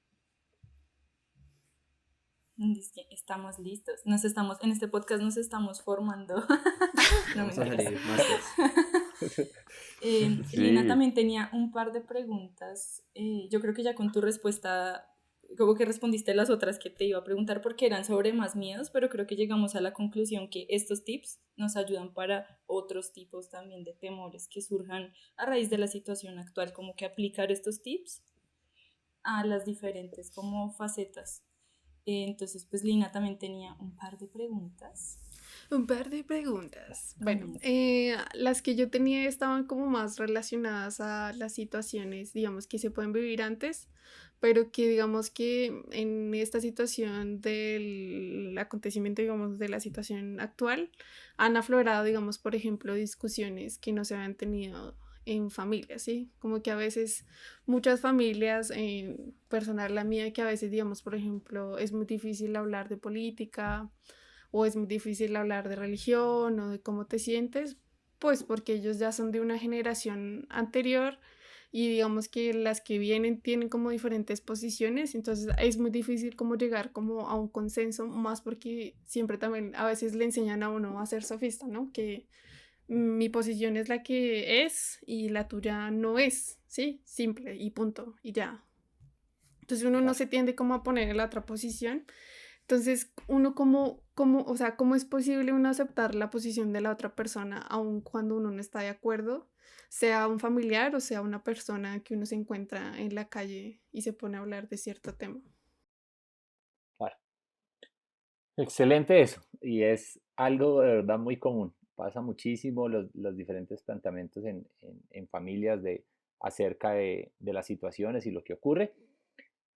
Es que estamos listos. En este podcast nos estamos formando. No Vamos a mentiras. salir masters. Lina Sí, también tenía un par de preguntas. Yo creo que ya con tu respuesta, como que respondiste las otras que te iba a preguntar porque eran sobre más miedos, pero creo que llegamos a la conclusión que estos tips nos ayudan para otros tipos también de temores que surjan a raíz de la situación actual, como que aplicar estos tips a las diferentes como facetas. Entonces, pues Lina también tenía un par de preguntas. Un par de preguntas. Bueno, Comienza. las que yo tenía estaban como más relacionadas a las situaciones, digamos, que se pueden vivir antes, pero que digamos que en esta situación del acontecimiento, digamos, de la situación actual, han aflorado, digamos, por ejemplo, discusiones que no se habían tenido en familia, ¿sí? Como que a veces muchas familias, personal la mía, que a veces, digamos, por ejemplo, es muy difícil hablar de política o es muy difícil hablar de religión o de cómo te sientes, pues porque ellos ya son de una generación anterior y digamos que las que vienen tienen como diferentes posiciones, entonces es muy difícil como llegar como a un consenso, más porque siempre también a veces le enseñan a uno a ser sofista, ¿no? Que mi posición es la que es y la tuya no es, ¿sí? Simple y punto, y ya. Entonces uno no claro. se tiende como a poner en la otra posición entonces, uno cómo ¿cómo, o sea, cómo es posible uno aceptar la posición de la otra persona aun cuando uno no está de acuerdo? Sea un familiar o sea una persona que uno se encuentra en la calle y se pone a hablar de cierto tema. Claro. Excelente eso. Y es algo de verdad muy común. Pasa muchísimo los diferentes planteamientos en familias acerca de las situaciones y lo que ocurre.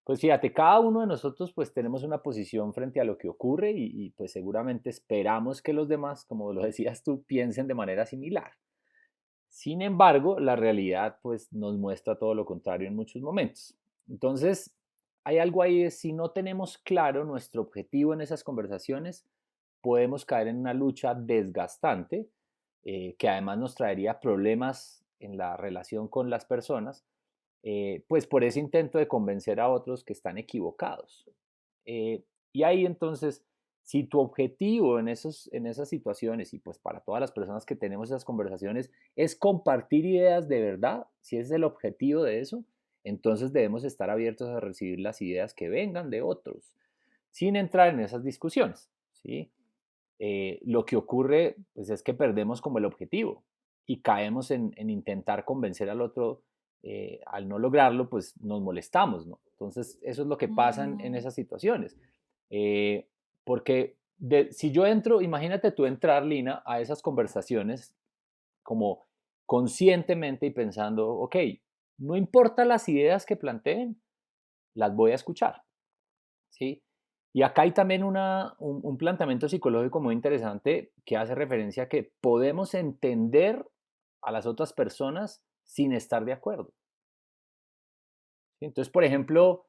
Pues fíjate, cada uno de nosotros pues tenemos una posición frente a lo que ocurre pues seguramente esperamos que los demás, como lo decías tú, piensen de manera similar. Sin embargo, la realidad pues nos muestra todo lo contrario en muchos momentos. Entonces, hay algo ahí de si no tenemos claro nuestro objetivo en esas conversaciones, podemos caer en una lucha desgastante que además nos traería problemas en la relación con las personas, pues por ese intento de convencer a otros que están equivocados. Y ahí entonces, si tu objetivo en esas situaciones y pues para todas las personas que tenemos esas conversaciones es compartir ideas de verdad, si ese es el objetivo de eso, entonces debemos estar abiertos a recibir las ideas que vengan de otros, sin entrar en esas discusiones, ¿sí? Lo que ocurre pues, es que perdemos como el objetivo y caemos en intentar convencer al otro. Al no lograrlo, pues nos molestamos, ¿no? Entonces, eso es lo que pasa en Mm, esas situaciones. Eh, Porque si yo entro, imagínate tú entrar, Lina, a esas conversaciones como conscientemente y pensando, ok, no importa las ideas que planteen, las voy a escuchar, ¿sí? Y acá hay también un planteamiento psicológico muy interesante que hace referencia a que podemos entender a las otras personas sin estar de acuerdo. ¿Sí? Entonces, por ejemplo,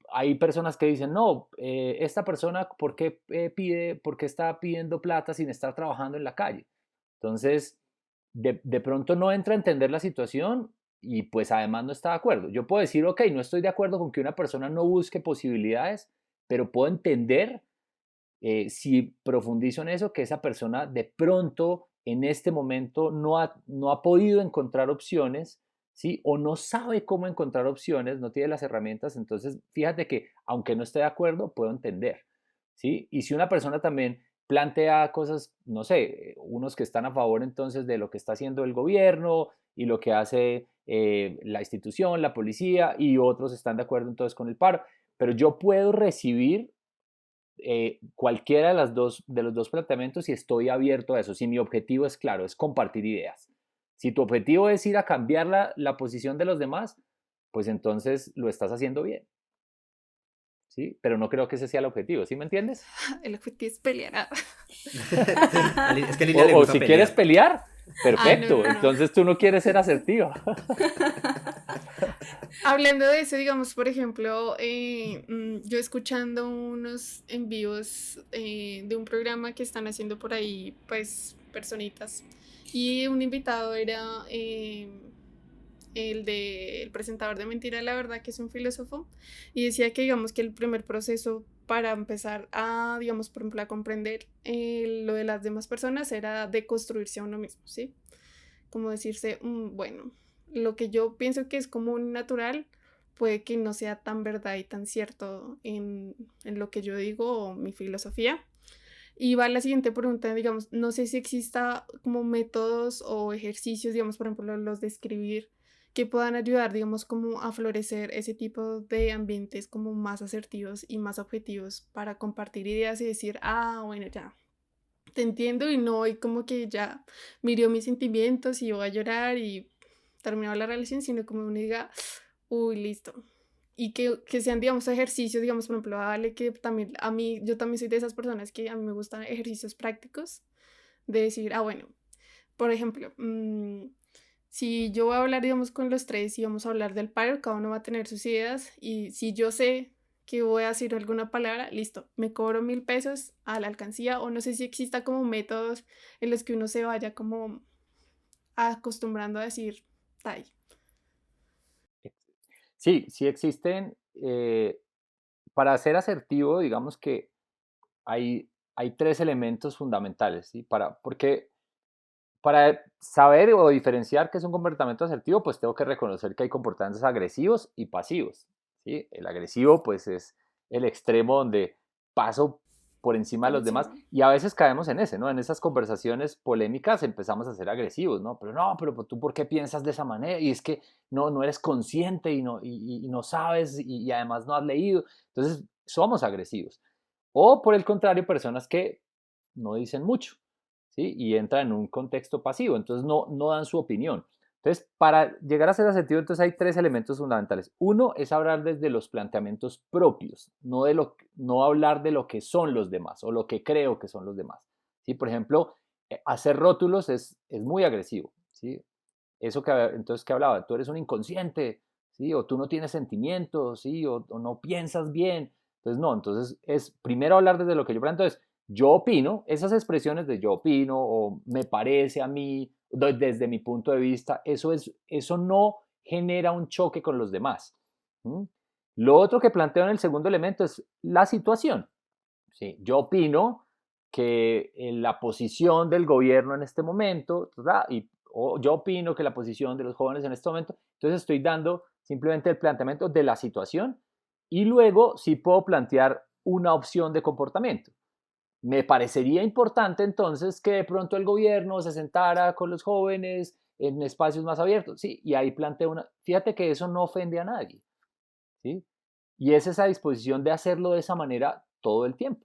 hay personas que dicen, no, esta persona, ¿por qué está pidiendo plata sin estar trabajando en la calle? Entonces, de pronto no entra a entender la situación y pues además no está de acuerdo. Yo puedo decir, ok, no estoy de acuerdo con que una persona no busque posibilidades, pero puedo entender, si profundizo en eso, que esa persona de pronto en este momento no ha podido encontrar opciones, ¿sí? O no sabe cómo encontrar opciones, no tiene las herramientas. Entonces, fíjate que aunque no esté de acuerdo, puedo entender, ¿sí? Y si una persona también plantea cosas, no sé, unos que están a favor entonces de lo que está haciendo el gobierno y lo que hace la institución, la policía, y otros están de acuerdo entonces con el paro, pero yo puedo recibir cualquiera de los dos planteamientos y estoy abierto a eso. Si mi objetivo es claro, es compartir ideas. Si tu objetivo es ir a cambiar la posición de los demás, pues entonces lo estás haciendo bien, ¿sí? Pero no creo que ese sea el objetivo, ¿sí me entiendes? El objetivo es pelear. Ah, Es que a Lina le O gusta si quieres pelear. pelear, no, perfecto. no, no. Entonces tú no quieres ser asertiva. Hablando de eso, digamos, por ejemplo, yo escuchando unos en vivos de un programa que están haciendo por ahí, pues, personitas, y un invitado era el presentador de Mentira, la verdad, que es un filósofo, y decía que, digamos, que el primer proceso para empezar a, digamos, por ejemplo, a comprender lo de las demás personas era deconstruirse a uno mismo, ¿sí? Como decirse, bueno, lo que yo pienso que es común y natural puede que no sea tan verdad y tan cierto en lo que yo digo o mi filosofía. Y va la siguiente pregunta, digamos, no sé si exista como métodos o ejercicios, digamos, por ejemplo, los de escribir, que puedan ayudar, digamos, como a florecer ese tipo de ambientes como más asertivos y más objetivos para compartir ideas y decir, ah, bueno, ya, te entiendo y no voy como que ya mirió mis sentimientos y voy a llorar y terminó la relación, sino como uno diga, uy, listo. Y que sean, digamos, ejercicios, digamos, por ejemplo, dale que también a mí, yo también soy de esas personas que a mí me gustan ejercicios prácticos, de decir, ah, bueno, por ejemplo, si yo voy a hablar, digamos, con los tres y vamos a hablar del paro, cada uno va a tener sus ideas y si yo sé que voy a decir alguna palabra, listo, me cobro 1.000 pesos a la alcancía o no sé si exista como métodos en los que uno se vaya como acostumbrando a decir, tay. Sí, sí existen. Para ser asertivo, digamos que hay tres elementos fundamentales, ¿sí? Porque para saber o diferenciar qué es un comportamiento asertivo, pues tengo que reconocer que hay comportamientos agresivos y pasivos, ¿sí? El agresivo, pues es el extremo donde paso por encima de por los demás, encima. y a veces caemos en ese, ¿no? En esas conversaciones polémicas empezamos a ser agresivos, ¿no? Pero no, pero tú ¿por qué piensas de esa manera? Y es que no eres consciente y no sabes y además no has leído. Entonces somos agresivos. O por el contrario, personas que no dicen mucho, ¿sí? Y entran en un contexto pasivo, entonces no dan su opinión. Entonces, para llegar a ser asertivo, entonces hay tres elementos fundamentales. Uno es hablar desde los planteamientos propios, no hablar de lo que son los demás o lo que creo que son los demás. ¿Sí? Por ejemplo, hacer rótulos es muy agresivo. ¿Sí? Eso que entonces que hablaba, tú eres un inconsciente, ¿sí? O tú no tienes sentimientos, ¿sí? O no piensas bien. Entonces, no, entonces es primero hablar desde lo que yo planteo, entonces yo opino, esas expresiones de yo opino o me parece a mí, desde mi punto de vista, eso no genera un choque con los demás. ¿Mm? Lo otro que planteo en el segundo elemento es la situación. ¿Sí? Yo opino que la posición del gobierno en este momento, ¿verdad? O yo opino que la posición de los jóvenes en este momento, entonces estoy dando simplemente el planteamiento de la situación y luego sí puedo plantear una opción de comportamiento. Me parecería importante entonces que de pronto el gobierno se sentara con los jóvenes en espacios más abiertos, sí, y ahí planteo fíjate que eso no ofende a nadie, ¿sí? Y es esa disposición de hacerlo de esa manera todo el tiempo.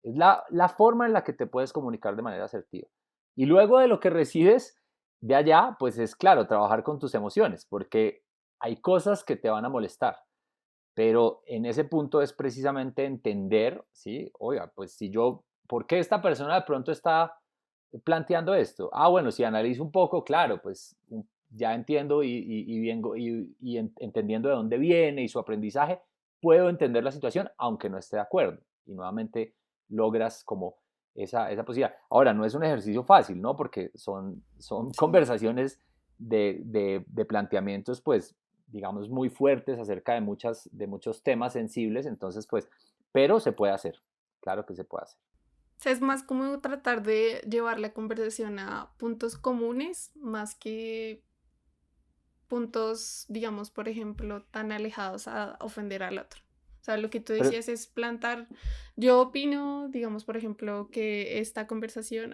Es la forma en la que te puedes comunicar de manera asertiva. Y luego de lo que recibes de allá, pues es claro, trabajar con tus emociones, porque hay cosas que te van a molestar, pero en ese punto es precisamente entender, ¿sí? Oiga, pues si yo, ¿por qué esta persona de pronto está planteando esto? Ah, bueno, si analizo un poco, claro, pues ya entiendo entendiendo de dónde viene y su aprendizaje, puedo entender la situación, aunque no esté de acuerdo. Y nuevamente logras como esa posibilidad. Ahora, no es un ejercicio fácil, ¿no? Porque son Sí. conversaciones de planteamientos, pues, digamos, muy fuertes acerca de muchos temas sensibles, entonces, pues, pero se puede hacer, claro que se puede hacer. O sea, es más como tratar de llevar la conversación a puntos comunes, más que puntos, digamos, por ejemplo, tan alejados a ofender al otro. O sea, lo que tú Pero, decías es plantar, yo opino, digamos, por ejemplo, que esta conversación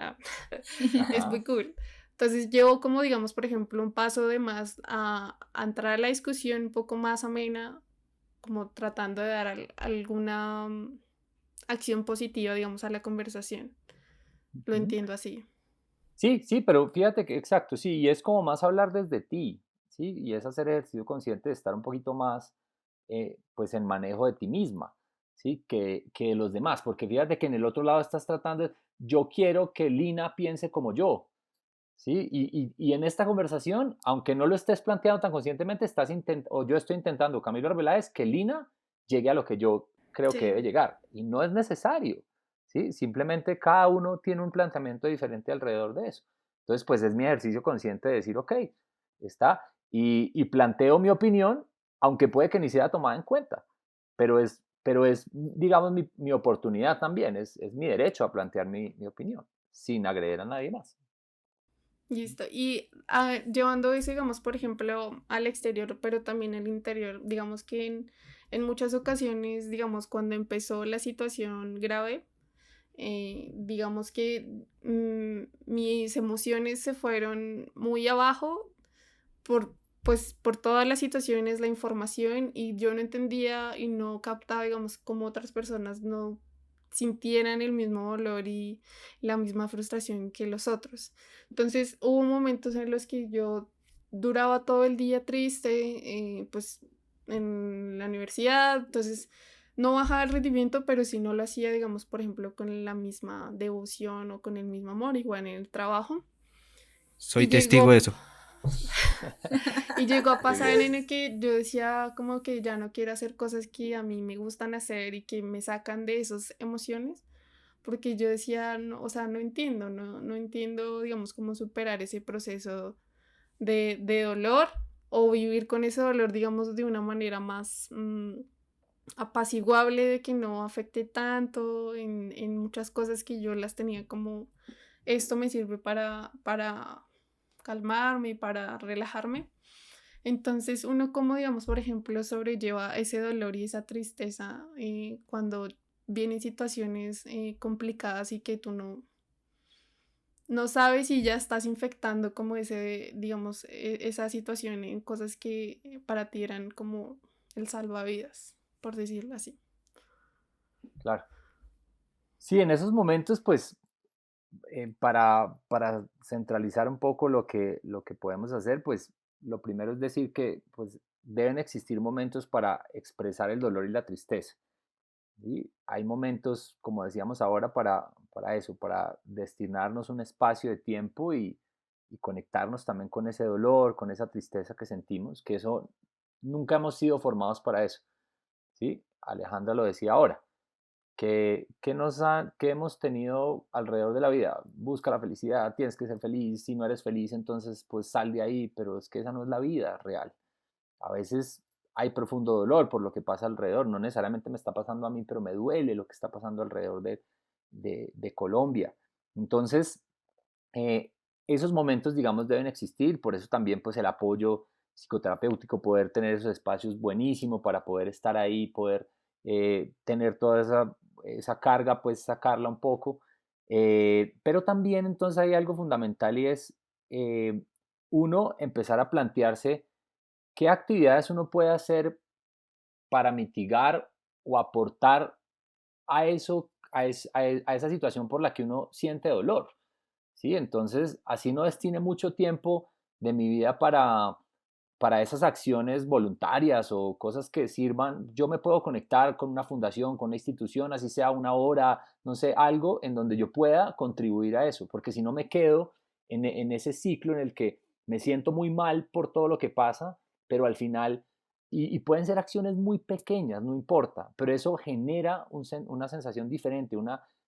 es muy ajá, cool. Entonces llevo como, digamos, por ejemplo, un paso de más a entrar a la discusión un poco más amena, como tratando de dar alguna acción positiva, digamos, a la conversación. Lo ujú. entiendo así. Sí, sí, pero fíjate que exacto, sí, y es como más hablar desde ti, ¿sí? Y es hacer ejercicio consciente de estar un poquito más, pues, en manejo de ti misma, ¿sí? Que de los demás, porque fíjate que en el otro lado estás tratando, yo quiero que Lina piense como yo, ¿sí? Y en esta conversación, aunque no lo estés planteando tan conscientemente, o yo estoy intentando, Camilo Arbeláez, que Lina llegue a lo que yo creo que debe Sí. llegar. Y no es necesario, ¿sí? Simplemente cada uno tiene un planteamiento diferente alrededor de eso. Entonces, pues es mi ejercicio consciente de decir, ok, está, y planteo mi opinión, aunque puede que ni sea tomada en cuenta, pero es digamos, mi oportunidad también, es mi derecho a plantear mi opinión, sin agredir a nadie más. Listo. Y llevando eso, digamos, por ejemplo, al exterior, pero también al interior, digamos que en muchas ocasiones, digamos, cuando empezó la situación grave, digamos que mis emociones se fueron muy abajo por, pues, por todas las situaciones, la información, y yo no entendía y no captaba, digamos, cómo otras personas no sintieran el mismo dolor y la misma frustración que los otros. Entonces hubo momentos en los que yo duraba todo el día triste, pues en la universidad, entonces no bajaba el rendimiento, pero si no lo hacía, digamos, por ejemplo, con la misma devoción o con el mismo amor, igual en el trabajo. Soy Y testigo de llegó eso. y llegó a Qué pasar bien. en el que yo decía como que ya no quiero hacer cosas que a mí me gustan hacer y que me sacan de esas emociones, porque yo decía, no, o sea, no entiendo, no entiendo, digamos, cómo superar ese proceso de dolor o vivir con ese dolor, digamos, de una manera más apaciguable, de que no afecte tanto en muchas cosas que yo las tenía como, esto me sirve para calmarme y para relajarme. Entonces, uno como, digamos, por ejemplo, sobrelleva ese dolor y esa tristeza cuando vienen situaciones complicadas y que tú no sabes si ya estás infectando como digamos, esa situación en cosas que para ti eran como el salvavidas, por decirlo así. Claro. Sí, en esos momentos, pues, para centralizar un poco lo que podemos hacer, pues, lo primero es decir que, pues, deben existir momentos para expresar el dolor y la tristeza. Y hay momentos, como decíamos ahora, para eso, para destinarnos un espacio de tiempo y conectarnos también con ese dolor, con esa tristeza que sentimos, que eso nunca hemos sido formados para eso, ¿sí? Alejandra lo decía ahora, que hemos tenido alrededor de la vida. Busca la felicidad, tienes que ser feliz, si no eres feliz, entonces pues sal de ahí, pero es que esa no es la vida real. A veces hay profundo dolor por lo que pasa alrededor, no necesariamente me está pasando a mí, pero me duele lo que está pasando alrededor de Colombia. Entonces, eh, esos momentos, digamos, deben existir, por eso también pues el apoyo psicoterapéutico, poder tener esos espacios buenísimo para poder estar ahí, poder tener toda esa carga, pues sacarla un poco. Pero también entonces hay algo fundamental y es eh, uno empezar a plantearse qué actividades uno puede hacer para mitigar o aportar a eso, a esa situación por la que uno siente dolor. ¿Sí? Entonces, así no destine mucho tiempo de mi vida para esas acciones voluntarias o cosas que sirvan. Yo me puedo conectar con una fundación, con una institución, así sea una hora, no sé, algo en donde yo pueda contribuir a eso, porque si no me quedo en ese ciclo en el que me siento muy mal por todo lo que pasa, pero al final, y pueden ser acciones muy pequeñas, no importa, pero eso genera una sensación diferente,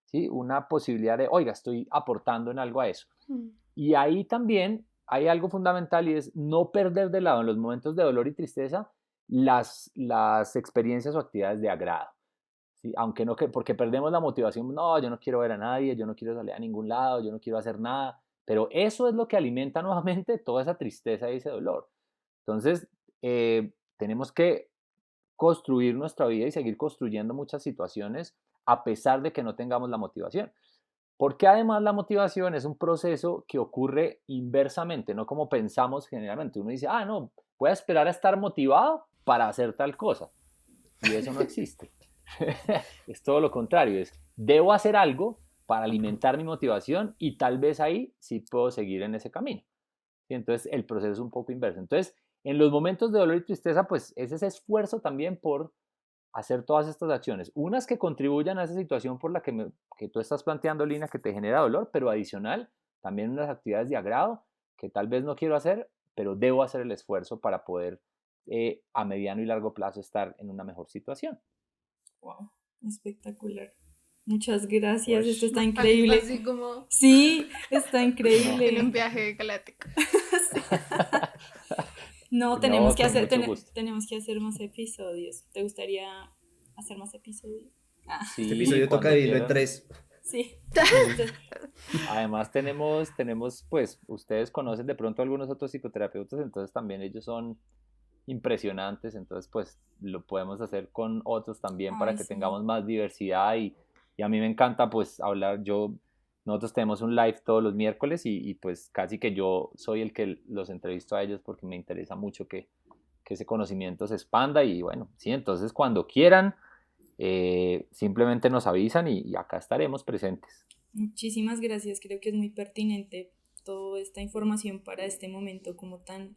¿sí? Una posibilidad de, oiga, estoy aportando en algo a eso. Mm. Y ahí también hay algo fundamental y es no perder de lado en los momentos de dolor y tristeza las experiencias o actividades de agrado. ¿Sí? Aunque no, porque perdemos la motivación, no, yo no quiero ver a nadie, yo no quiero salir a ningún lado, yo no quiero hacer nada, pero eso es lo que alimenta nuevamente toda esa tristeza y ese dolor. Entonces, tenemos que construir nuestra vida y seguir construyendo muchas situaciones a pesar de que no tengamos la motivación. Porque además la motivación es un proceso que ocurre inversamente, no como pensamos generalmente. Uno dice, ah, no, voy a esperar a estar motivado para hacer tal cosa. Y eso no existe. Es todo lo contrario, es debo hacer algo para alimentar mi motivación y tal vez ahí sí puedo seguir en ese camino. Y entonces el proceso es un poco inverso. Entonces, en los momentos de dolor y tristeza, pues es ese esfuerzo también por hacer todas estas acciones. Unas que contribuyan a esa situación por la que tú estás planteando, Lina, que te genera dolor, pero adicional, también unas actividades de agrado que tal vez no quiero hacer, pero debo hacer el esfuerzo para poder a mediano y largo plazo estar en una mejor situación. Wow, espectacular. Muchas gracias, esto está Así, increíble. así como Sí, está en un increíble. viaje galáctico. Sí. No, No, con mucho gusto. tenemos que hacer más episodios. ¿Te gustaría hacer más episodios? Ah, Este Sí, episodio toca cuando dividirlo en quieran. 3. sí. Además pues ustedes conocen de pronto algunos otros psicoterapeutas, entonces también ellos son impresionantes, entonces pues lo podemos hacer con otros también para Ay, que sí. tengamos más diversidad y a mí me encanta pues hablar, nosotros tenemos un live todos los miércoles y pues casi que yo soy el que los entrevisto a ellos porque me interesa mucho que ese conocimiento se expanda y bueno, sí, entonces cuando quieran simplemente nos avisan y acá estaremos presentes. Muchísimas gracias. Creo que es muy pertinente toda esta información para este momento como tan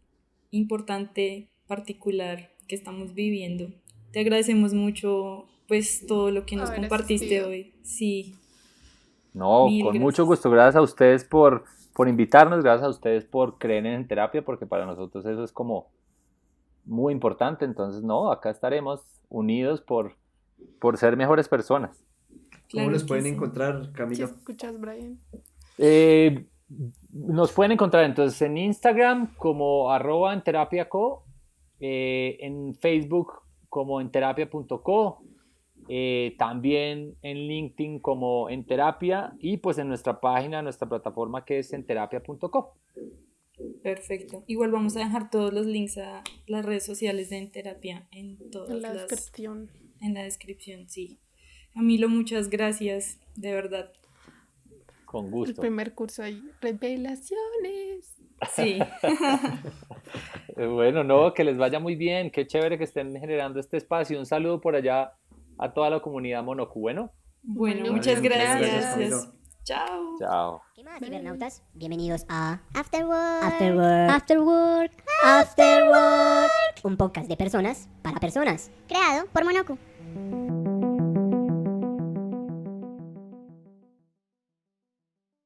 importante, particular que estamos viviendo. Te agradecemos mucho pues todo lo que nos Haber compartiste asistido. hoy. Sí, No, mil con mucho gracias. gusto. Gracias a ustedes por invitarnos, gracias a ustedes por creer en terapia, porque para nosotros eso es como muy importante. Entonces, no, acá estaremos unidos por ser mejores personas. ¿Cómo los Claro que pueden sí. encontrar, ¿Sí Camilo? escuchas, Brian? Eh, Nos pueden encontrar entonces en Instagram como @enterapiaco, en Facebook como enterapia.co, también en LinkedIn como en terapia y pues en nuestra página, nuestra plataforma que es enterapia.co. Perfecto. Igual vamos a dejar todos los links a las redes sociales de En Terapia en En todas la las descripción. en la descripción, sí. Camilo, muchas gracias, de verdad. Con El gusto. primer curso ahí, revelaciones. Sí. Bueno, no, que les vaya muy bien. Qué chévere que estén generando este espacio. Un saludo por allá a toda la comunidad Monocu. Bueno, Bueno, Bueno, muchas muchas gracias. gracias, Camilo. Chao. chao. ¿Qué más, Bye. cibernautas? Bienvenidos a After Work. After Work. After Work. After Work. Un podcast de personas para personas. Creado por Monoku.